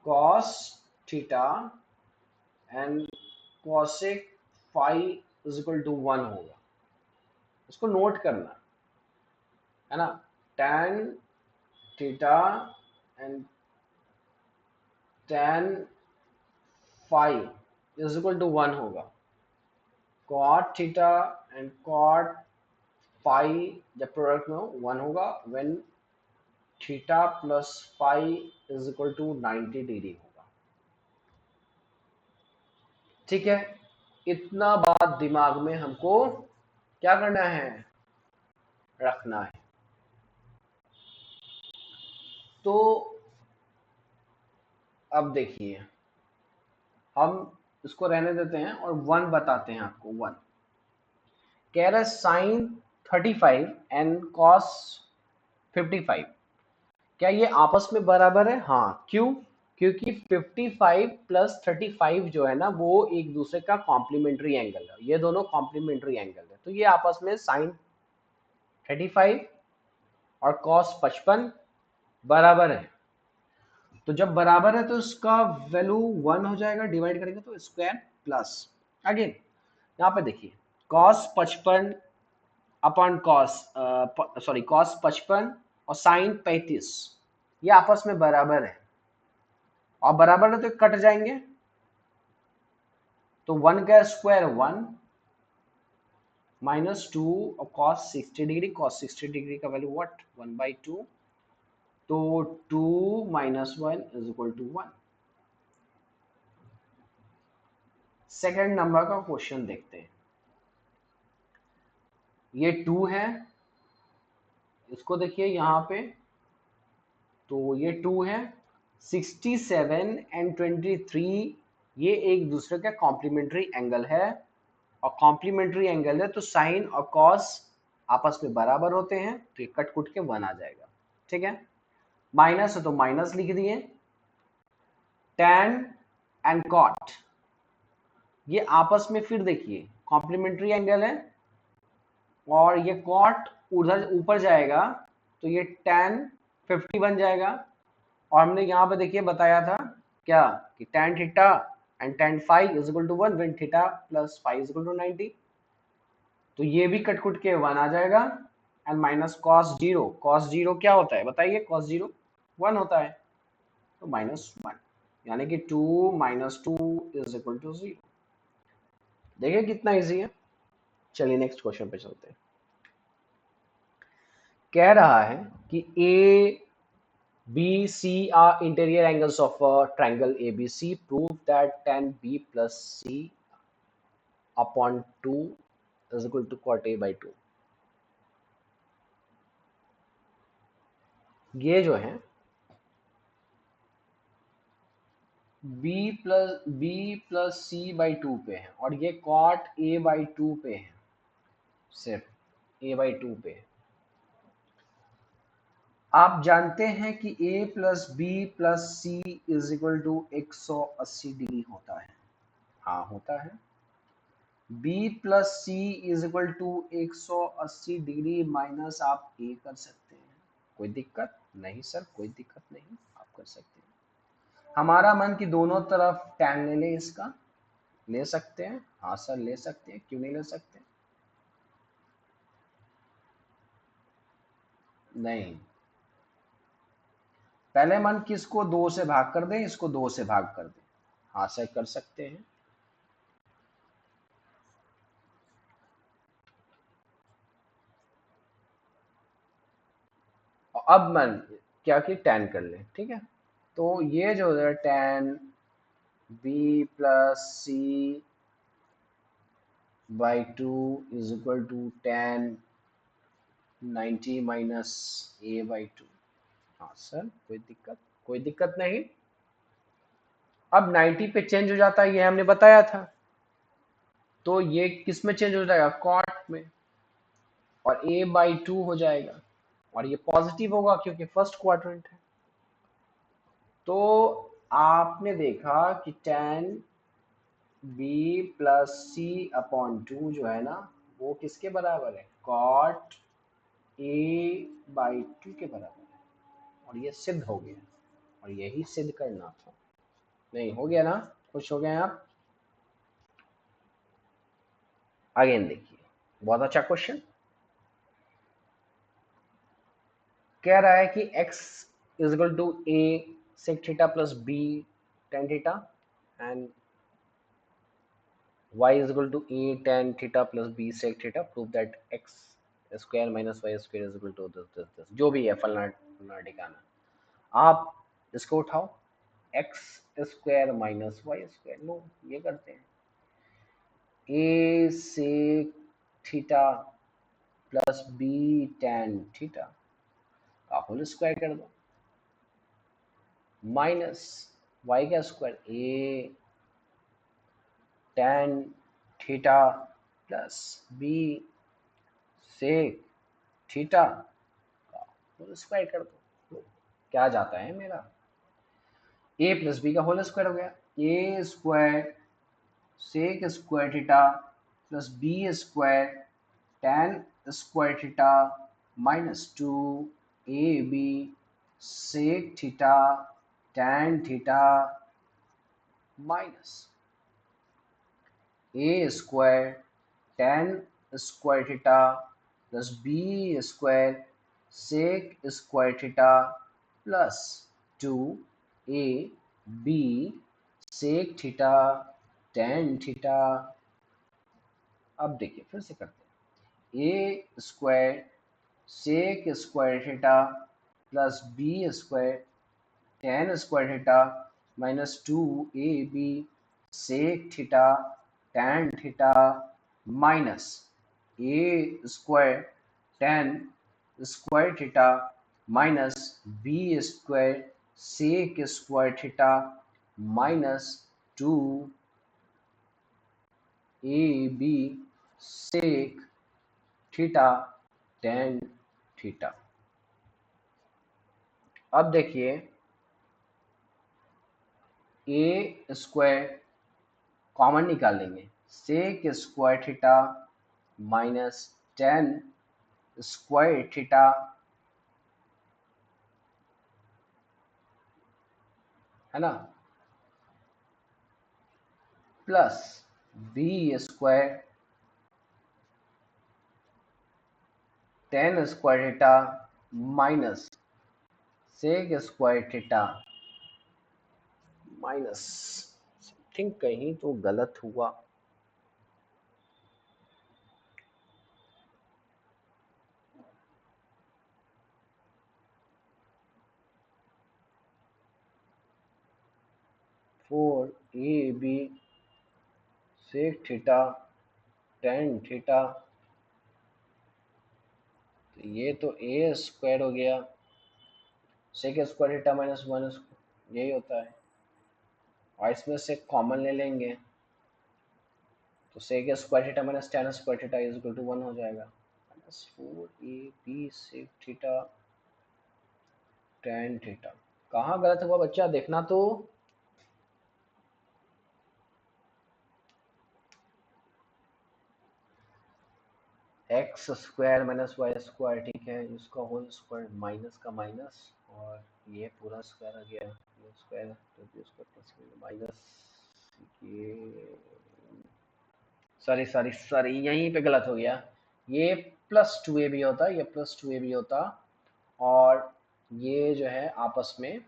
cos theta and cosec phi is equal to 1 होगा। इसको नोट करना, है ना? tan theta and tan phi is equal to 1 होगा, cot theta and cot phi जब product में हो 1 होगा when theta plus phi is equal to 90 degree होगा। ठीक है, इतना बात दिमाग में हमको क्या करना है, रखना है। तो अब देखिए, हम इसको रहने देते हैं और 1 बताते हैं आपको। 1 कह रहा है साइन 35 एंड कॉस 55, क्या ये आपस में बराबर है? हाँ। क्यों? क्योंकि 55 प्लस 35 जो है ना, वो एक दूसरे का कॉम्प्लीमेंट्री एंगल है। ये दोनों कॉम्प्लीमेंट्री एंगल है, तो ये आपस में साइन 35 और कॉस 55 बराबर है। तो जब बराबर है तो इसका वैल्यू 1 हो जाएगा, डिवाइड करेंगे तो स्क्वायर प्लस। अगेन यहाँ पे देखिए, कॉस 55 अपॉन कॉस कॉस 55 और साइन 35, ये आपस में बराबर है, और बराबर है तो कट जाएंगे। तो 1 का स्क्वायर 1 माइनस 2 और कॉस 60 डिग्री, कॉस 60 डिग्री का वैल्यू व्हाट? 1/2। तो 2 minus 1 is equal to 1। Second number का क्वेश्चन देखते हैं। ये 2 है, इसको देखिए यहाँ पे, तो ये 2 है। 67 एंड 23 ये एक दूसरे का कॉम्प्लीमेंट्री एंगल है, और कॉम्प्लीमेंट्री एंगल है तो साइन और कॉस आपस में बराबर होते हैं, तो ये कट कुट के 1 आ जाएगा। ठीक है, माइनस है तो माइनस लिख दिए। tan एंड कॉट, ये आपस में फिर देखिए कॉम्प्लीमेंट्री एंगल है, और ये कॉट उधर ऊपर जाएगा तो ये tan 50 बन जाएगा। और हमने यहाँ पे देखिए बताया था क्या, कि tan theta and tan five is equal to 1 when theta plus five is equal to 90। तो ये भी कट कुट के 1 आ जाएगा। एंड माइनस कॉस जीरो क्या होता है बताइए? कॉस जीरो 1 होता है, तो -1, यानी कि 2 माइनस 2 इज इक्वल टू 0। देखिए कितना इजी है। चलिए नेक्स्ट क्वेश्चन पे चलते हैं। कह रहा है कि A B C are interior angles of triangle ABC, prove that tan B plus C upon 2 is equal to cot A by 2। ये जो है B plus C by 2 पे है, और ये cot A by 2 पे है, सिर्फ A by 2 पे है। आप जानते हैं कि A plus B plus C is equal to 180 degree होता है। हाँ होता है। B plus C is equal to 180 degree minus आप A कर सकते हैं। कोई दिक्कत नहीं सर, कोई दिक्कत नहीं, आप कर सकते हैं। हमारा मन कि दोनों तरफ tan ले लें, इसका ले सकते हैं। हाँ सर ले सकते हैं, क्यों नहीं ले सकते? नहीं, पहले मन कि इसको 2 से भाग कर दें, इसको 2 से भाग कर दें। हाँ सर कर सकते हैं। और अब मन क्या कि tan कर ले, ठीक है। तो ये जो है tan B plus C by 2 is equal to tan 90 minus A by 2। हाँ सर कोई दिक्कत, कोई दिक्कत नहीं। अब 90 पे चेंज हो जाता है, ये हमने बताया था। तो ये किस में चेंज हो जाएगा? कॉट में, और A बाई 2 हो जाएगा, और ये पॉजिटिव होगा क्योंकि फर्स्ट क्वाड्रेंट है। तो आपने देखा कि tan B प्लस सी अपॉन 2 जो है ना, वो किसके बराबर है? कॉट A बाई 2 के बराबर है। और ये सिद्ध हो गया, और यही सिद्ध करना था। नहीं हो गया ना? खुश हो गए आप? अगेन देखिए, बहुत अच्छा क्वेश्चन। कह रहा है कि x is equal to a sec theta plus b tan theta, and y is equal to a tan theta plus b sec theta, prove that x square minus y square is equal to this जो भी है फलना फलना ठिकाना। आप इसको उठाओ, x square minus Y square, लो ये करते हैं। a sec theta plus b tan theta का होल स्क्वायर कर दो। माइनस वाई का square A tan theta plus B sec theta का होल स्क्वायर कर दो। तो क्या जाता है मेरा ए प्लस बी का होल स्क्वायर हो गया, A square sec square theta plus B square tan square theta minus two A B sec theta tan theta minus A square tan square theta plus B square sec square theta plus two A B sec theta tan theta. अब देखिए फिर से करते हैं, A square sec square theta plus B square tan square theta minus two A B sec theta tan theta minus A square tan square theta minus B square sec square theta minus two A B sec theta tan theta. अब देखिए ए square common निकाल लेंगे, sec square theta minus tan square theta है ना plus B square tan square theta minus sec square theta minus something कहीं तो गलत हुआ। Four A B sec theta tan theta, तो ये तो ए स्क्वायर हो गया, sec square theta minus one यही होता है, और इसमें से कॉमन ले लेंगे तो sec square theta minus tan square theta is equal to one हो जाएगा, minus four A B sec theta tan theta. कहाँ गलत हुआ बच्चा देखना तो, X square minus Y square ठीक है, इसका होल स्क्वायर माइनस का माइनस और ये पूरा स्क्वायर आ गया, ये स्क्वायर तो ये स्क्वायर प्लस माइनस ये सॉरी सॉरी सॉरी यहीं पे गलत हो गया, ये प्लस टू ए बी होता, ये प्लस टू ए बी होता और ये जो है आपस में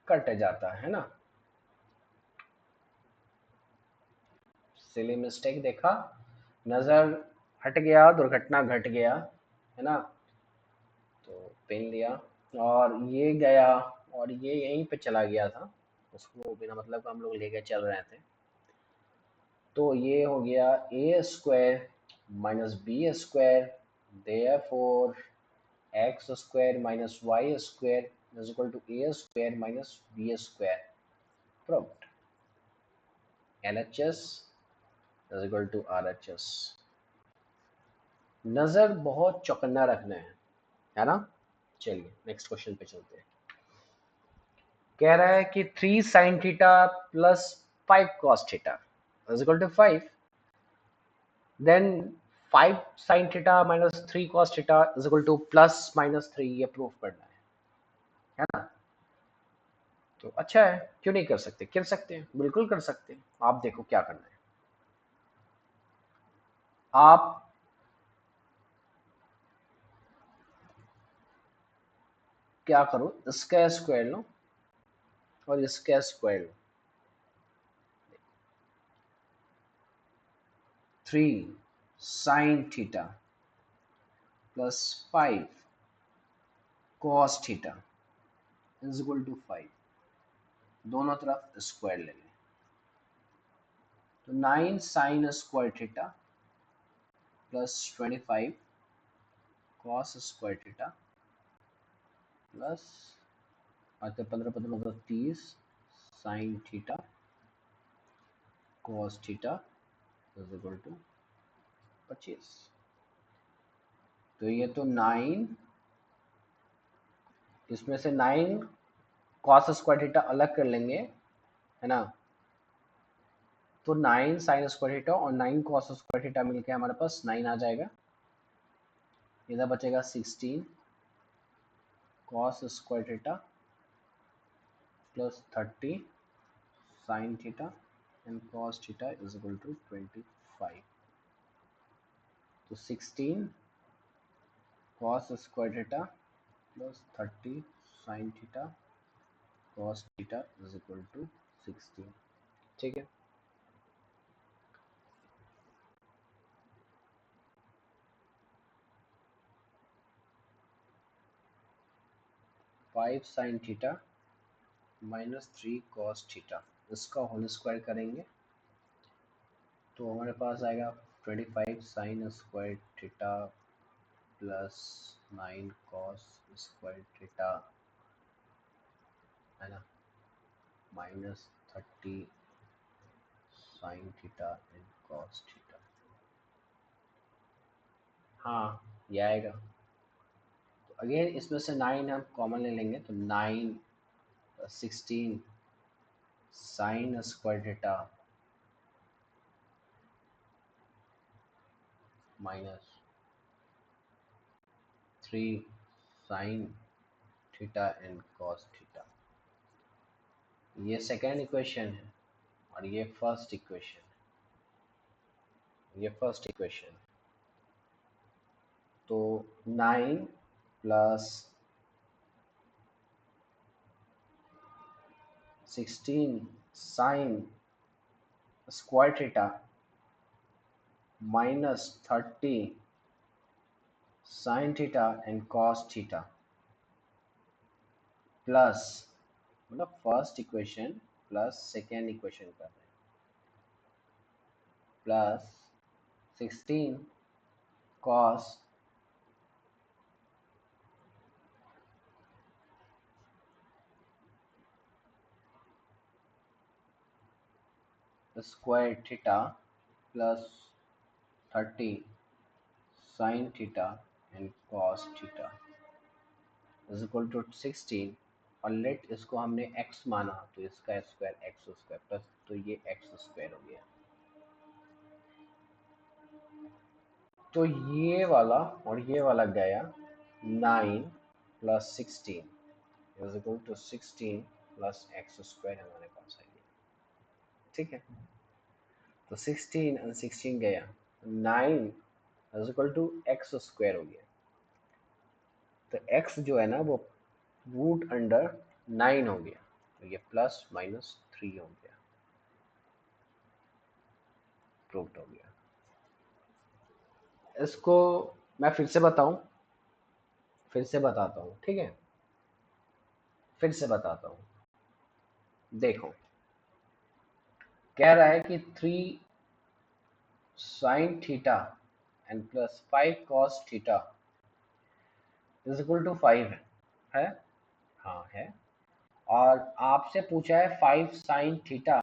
कट जाता है ना, सिली मिस्टेक देखा, नज़र हट गया दुर्घटना घट गया है ना, तो पेन लिया और ये गया और ये यहीं पे चला गया था, उसको बिना मतलब का हम लोग लेके चल रहे थे, तो ये हो गया A square minus B square therefore X square minus Y square is equal to A square minus B square proved, LHS is equal to RHS। नज़र बहुत चौकन्ना रखना है ना। चलिए नेक्स्ट क्वेश्चन पे चलते हैं। कह रहा है कि three sine theta plus five cos theta is equal to five, then five sine theta minus three cos theta is equal to plus minus three, ये प्रूफ करना है ना। तो अच्छा है, क्यों नहीं कर सकते, कर सकते हैं, बिल्कुल कर सकते हैं। आप देखो क्या करना है, आप क्या करो, इसका स्क्वायर लो और इसका स्क्वायर लो, three sine theta plus five cos theta is equal to five, दोनों तरफ स्क्वायर ले लें, तो nine sine square theta plus 25 cos square theta plus आते 15 15 तो 30 sine theta cos theta is equal to 25। तो ये तो 9, इसमें से 9 कॉस स्क्वायर थीटा अलग कर लेंगे, है ना, तो 9 साइन स्क्वायर थीटा और 9 कॉस स्क्वायर थीटा मिलके हमारे पास 9 आ जाएगा। इधर बचेगा 16 cos square theta plus 30 sine theta and cos theta is equal to 25। तो 16 cos square theta plus 30 sine theta cos theta is equal to 16। ठीक है, 5 sine theta minus 3 cos theta, इसका whole square करेंगे तो हमारे पास आएगा 25 sine square theta plus 9 cos square theta, है ना, minus 30 sine theta and cos theta. हाँ, ये आएगा। तो अगेन इसमें से 9 हम कॉमन ले लेंगे तो 9 16 sine square theta minus 3 sine theta and cos theta. ये सेकेंड इक्वेशन है और ये फर्स्ट इक्वेशन है, ये फर्स्ट इक्वेशन। तो 9 plus 16 sine square theta minus 30 sine theta and cos theta plus, मतलब first equation plus second equation कर रहे हैं, plus 16 cos square theta plus 30 sine theta and cos theta is equal to 16। और late इसको हमने x माना तो इसका स्क्वायर एक्स स्क्वायर प्लस, तो ये एक्स स्क्वायर हो गया। तो ये वाला और ये वाला गया, 9 plus 16 is equal to 16 plus x square हमारे पास आ गया। ठीक है, तो 16 और 16 गया, 9 is equal to x square हो गया। तो x जो है ना वो रूट अंडर 9 हो गया, तो ये प्लस माइनस 3 हो गया, प्रूव्ड हो गया। इसको मैं फिर से बताऊं, फिर से बताता हूँ, ठीक है, फिर से बताता हूँ। देखो, कह रहा है कि 3 sine theta and plus 5 cos theta is equal to 5 है? हाँ है। और आपसे पूछा है 5 sine theta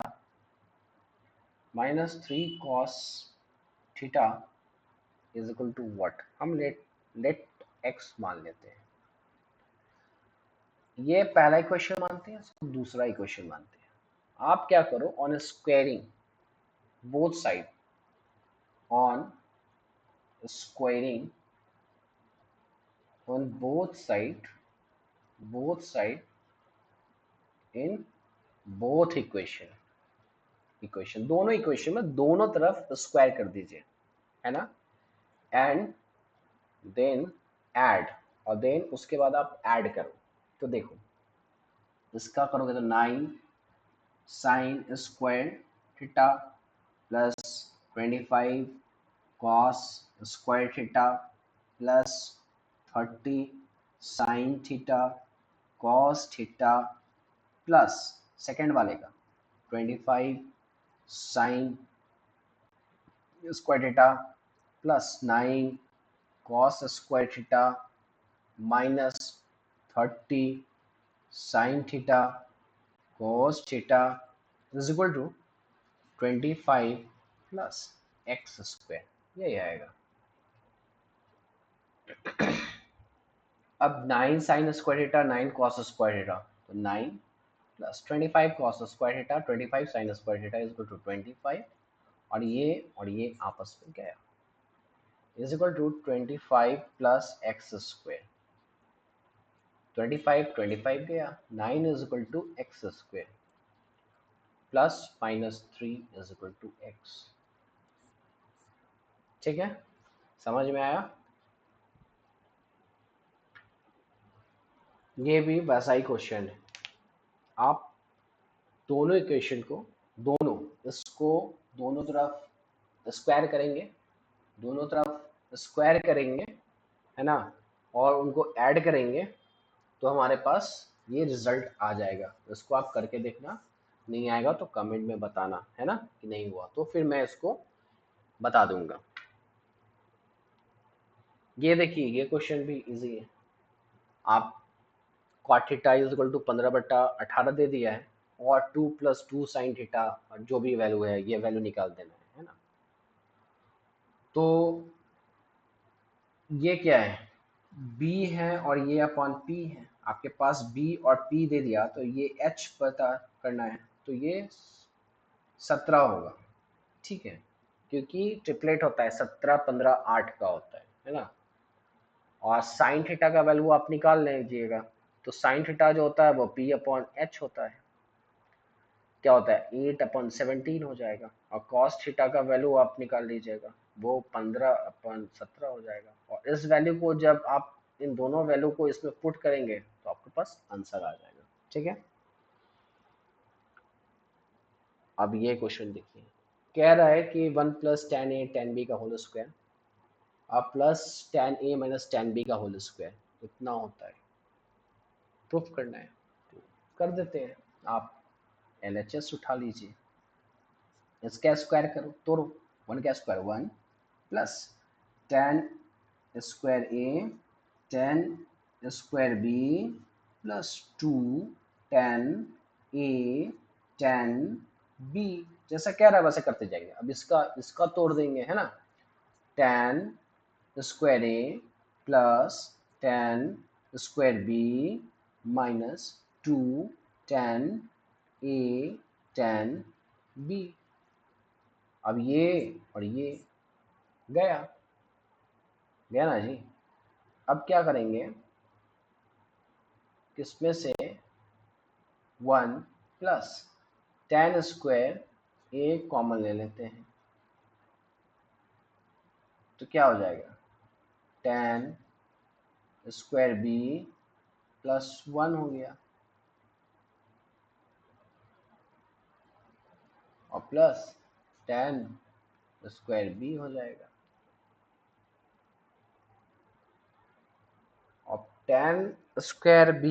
minus 3 cos theta is equal to what. हम लेट एक्स मान लेते हैं। ये पहला इक्वेशन मानते हैं, इसको दूसरा इक्वेशन मानते हैं। आप क्या करो, on squaring both side, on squaring on both side in both equation दोनों इक्वेशन में दोनों तरफ स्क्वायर कर दीजिए, है ना, एंड देन ऐड, और देन उसके बाद आप ऐड करो। तो देखो, इसका करोगे तो 9 sine square theta plus 25 cos square theta plus 30 sine theta cos theta plus second वाले का 25 sine square theta plus 9 cos square theta minus 30 sine theta cos theta is equal to 25 plus x square, यही आएगा। अब 9 sine square theta 9 cos square theta, तो 9 plus 25 cos square theta 25 sine square theta is equal to 25, और ये आपस में गया is equal to 25 plus x square, 25 गया, 9 is equal to x square plus minus 3 is equal to x. ठीक है, समझ में आया? ये भी वैसा ही क्वेश्चन है। आप दोनों इक्वेशन को, दोनों इसको दोनों तरफ स्क्वायर करेंगे, दोनों तरफ स्क्वायर करेंगे, है ना, और उनको ऐड करेंगे तो हमारे पास ये रिजल्ट आ जाएगा। इसको आप करके देखना, नहीं आएगा तो कमेंट में बताना, है ना, कि नहीं हुआ तो फिर मैं इसको बता दूंगा। ये देखिए, ये क्वेश्चन भी इजी है। आप cot theta is equal to 15/18 दे दिया है, और 2 + 2 साइन थीटा, जो भी वैल्यू है ये वैल्यू निकाल देना है ना। तो ये क्या है, b है और ये अपॉन p है। आपके पास b और p दे दिया तो ये h पता करना है, तो ये 17 होगा। ठीक है, क्योंकि ट्रिपलेट होता है, 17 15 8 का होता है ना। और साइन थीटा का वैल्यू आप निकाल लीजिएगा, तो साइन थीटा जो होता है वो p/h होता है, क्या होता है 8/17 हो जाएगा। और कॉस थीटा का वैल्यू आप निकाल लीजिएगा, वो 15/17 हो जाएगा। और इस वैल्यू को जब आप इन दोनों वैल्यू को इसमें पुट करेंगे तो आपके पास आंसर आ जाएगा। ठीक है, अब ये क्वेश्चन देखिए, कह रहा है कि 1 + tan A tan B का होल स्क्वायर अब plus tan A - tan B का होल स्क्वायर कितना होता है, प्रूफ करना है। तो कर देते हैं, आप LHS उठा लीजिए, इसका स्क्वायर करो, तो 1 का square 1 plus tan square A tan square B plus 2 tan A tan B, जैसा कह रहा है वैसे करते जाएंगे। अब इसका इसका तोड़ देंगे, है ना, tan square A plus tan square B minus 2 tan A tan B। अब ये और ये गया, गया ना जी। अब क्या करेंगे, किसमें से 1 plus tan square A common ले लेते हैं, तो क्या हो जाएगा tan स्क्वायर B प्लस 1 हो गया, और प्लस tan स्क्वायर B हो जाएगा। और tan स्क्वायर B,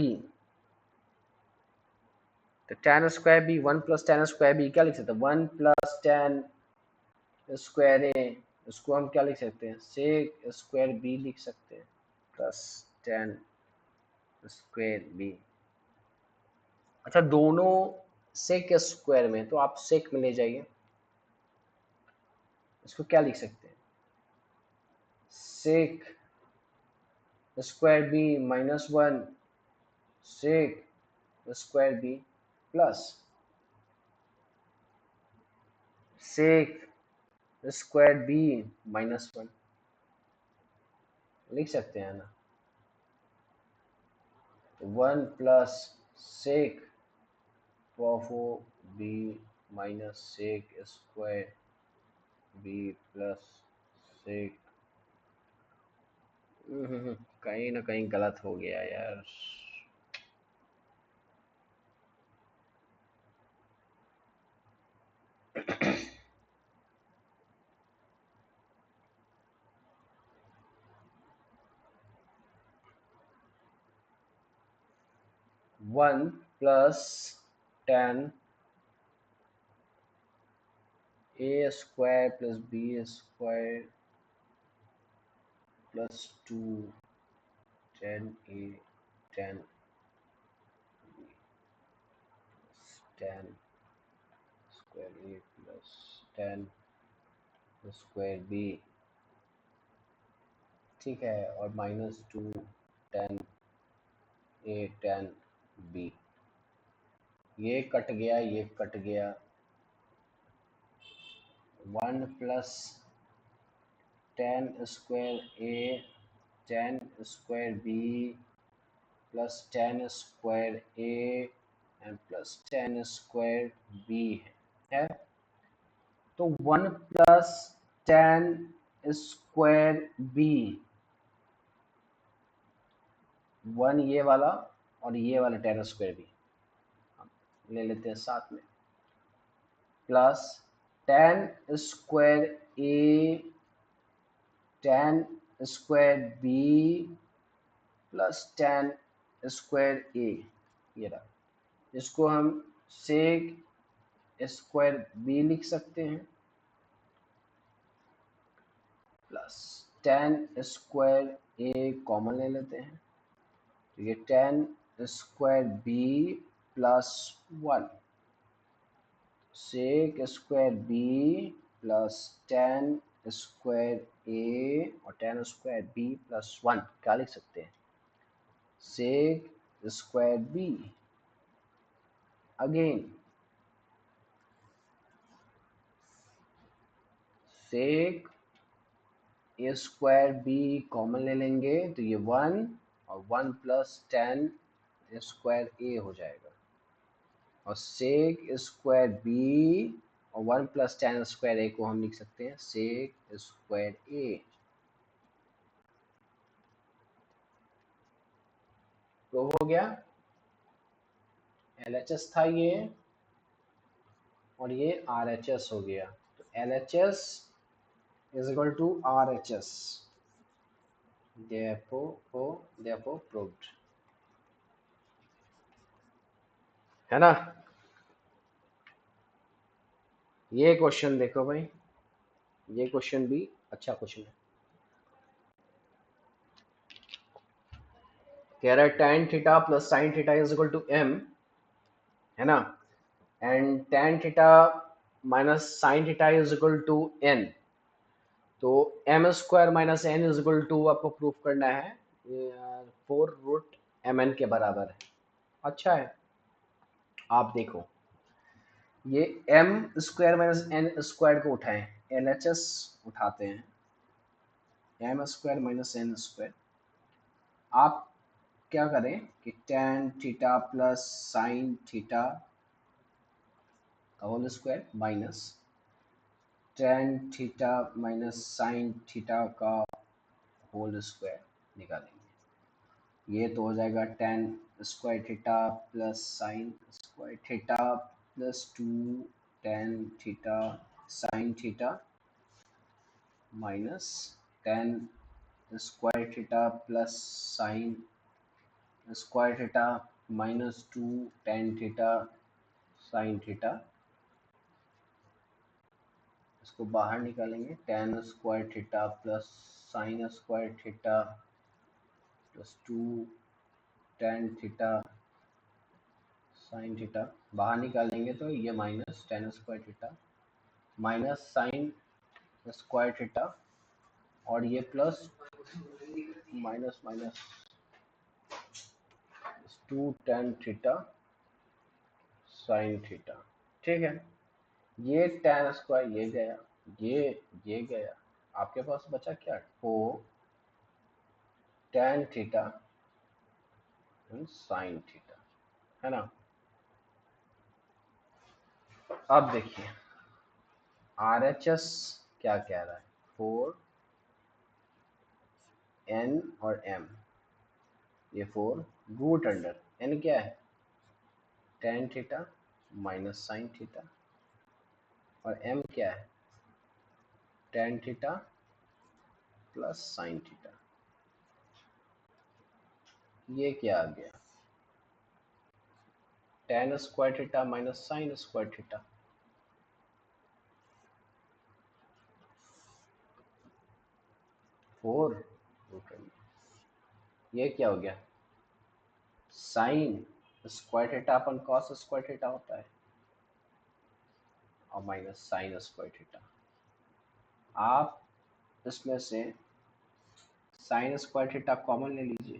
तो tan square B 1 plus tan square B क्या लिख सकते हैं, 1 प्लस tan स्क्वायर A, इसको हम क्या लिख सकते हैं, sec स्क्वायर B लिख सकते हैं, प्लस tan स्क्वायर B। अच्छा, दोनों सेक स्क्वायर में, तो आप सेक में ले जाइए, इसको क्या लिख सकते हैं, sec square B -1 sec square B plus sec square B -1 लिख सकते हैं ना। तो 1 plus sec of B minus sec square B plus sec, कहीं ना कहीं गलत हो गया यार। 1 plus tan A square plus B square plus 2 tan A tan tan square A plus tan square B, ठीक है, और minus two tan A tan B. ये कट गया, ये कट गया, one plus tan square A tan square B plus tan square A and plus tan square B है। तो one plus tan square B, one ये वाला और ये वाला टेन स्क्वायर बी ले लेते हैं साथ में, plus tan square A tan square B plus tan square A, ये रहा। इसको हम सेक स्क्वायर बी लिख सकते हैं plus tan square A common ले लेते हैं, तो ये tan square B plus one, sec square B plus tan square A और tan square B plus one, क्या लिख सकते हैं, sec square B again sec A square B common ले लेंगे तो ये वन और one plus tan square A हो जाएगा, और सेक स्क्वायर बी और one plus tan square A को हम लिख सकते हैं सेक स्क्वायर ए। प्रूव हो गया, LHS था ये और ये RHS हो गया, तो LHS is equal to RHS, therefore proved, है ना। ये क्वेश्चन देखो भाई, ये क्वेश्चन भी अच्छा क्वेश्चन है। कह रहा है tan theta plus sine theta is equal to m, है ना, and tan theta minus sine theta is equal to n, तो m square minus n is equal to आपको प्रूफ करना है 4√mn के बराबर है। अच्छा है, आप देखो ये m square minus n square को उठाएं, LHS उठाते हैं, m square minus n square, आप क्या करें कि tan theta plus sine theta का whole square minus tan theta minus sine theta का होल स्क्वायर निकालेंगे। ये तो हो जाएगा tan square theta plus sine square theta plus two tan theta sine theta minus tan square theta plus sine square theta minus two tan theta sine theta, इसको बाहर निकालेंगे, tan square theta plus sine square theta plus two tan theta sine theta, बाहर निकालेंगे तो ये minus tan square theta minus sine square theta और ये plus minus minus two tan theta sine theta, ठीक है। ये tan स्क्वायर ये गया, ये गया, आपके पास बचा क्या, four tan theta sine theta, है ना। अब देखिए RHS क्या कह रहा है, 4n और m, ये 4 रूट अंडर n क्या है tan theta minus sine theta और m क्या है tan theta plus sine theta, ये क्या आ गया tan square theta minus sine square theta, four root under, ये क्या हो गया साइन स्क्वायर थीटा अपन कॉस स्क्वायर थीटा होता है, और माइनस साइन स्क्वायर थीटा। आप इसमें से साइन स्क्वायर थीटा कॉमन ले लीजिए,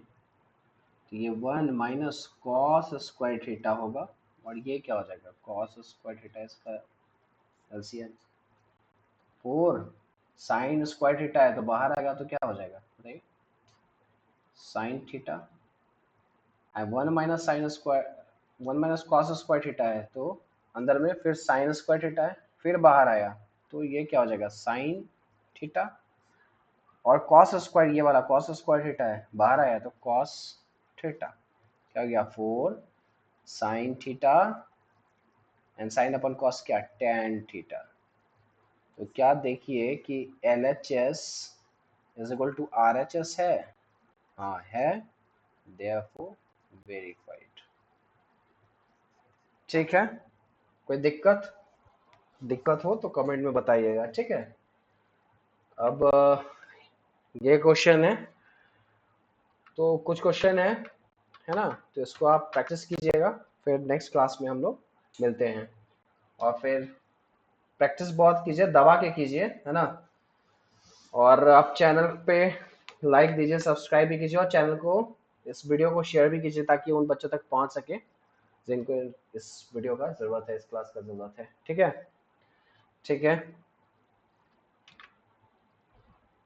तो ये 1 माइनस कॉस स्क्वायर थीटा होगा, और ये क्या हो जाएगा कॉस स्क्वायर थीटा, इसका एलसीएम 4 साइन स्क्वायर थीटा है तो बाहर आएगा तो क्या हो जाएगा बताइए, sine theta. 1 minus sine square 1 minus cos square theta है तो अंदर में फिर साइन स्क्वायर थीटा है, फिर बाहर आया तो ये क्या हो जाएगा साइन थीटा, और कॉस स्क्वायर ये वाला कॉस स्क्वायर थीटा है, बाहर आया तो कॉस थीटा, क्या हो गया 4 साइन थीटा एंड साइन अपन कॉस क्या टेन थीटा। तो क्या देखिए कि L H S is equal to R H S है, हाँ है, देयरफॉर वेरीफाइड। ठीक है, कोई दिक्कत दिक्कत हो तो कमेंट में बताइएगा, ठीक है। अब ये क्वेश्चन है, तो कुछ क्वेश्चन है ना, तो इसको आप प्रैक्टिस कीजिएगा, फिर नेक्स्ट क्लास में हम लोग मिलते हैं। और फिर प्रैक्टिस बहुत कीजिए, दबा के कीजिए, है ना। और आप चैनल पे लाइक दीजिए, सब्सक्राइब भी कीजिए, और चैनल को इस वीडियो को शेयर भी कीजिए ताकि उन बच्चों तक पहुंच सके जिनको इस वीडियो का ज़रूरत है, इस क्लास का ज़रूरत है। ठीक है, ठीक है।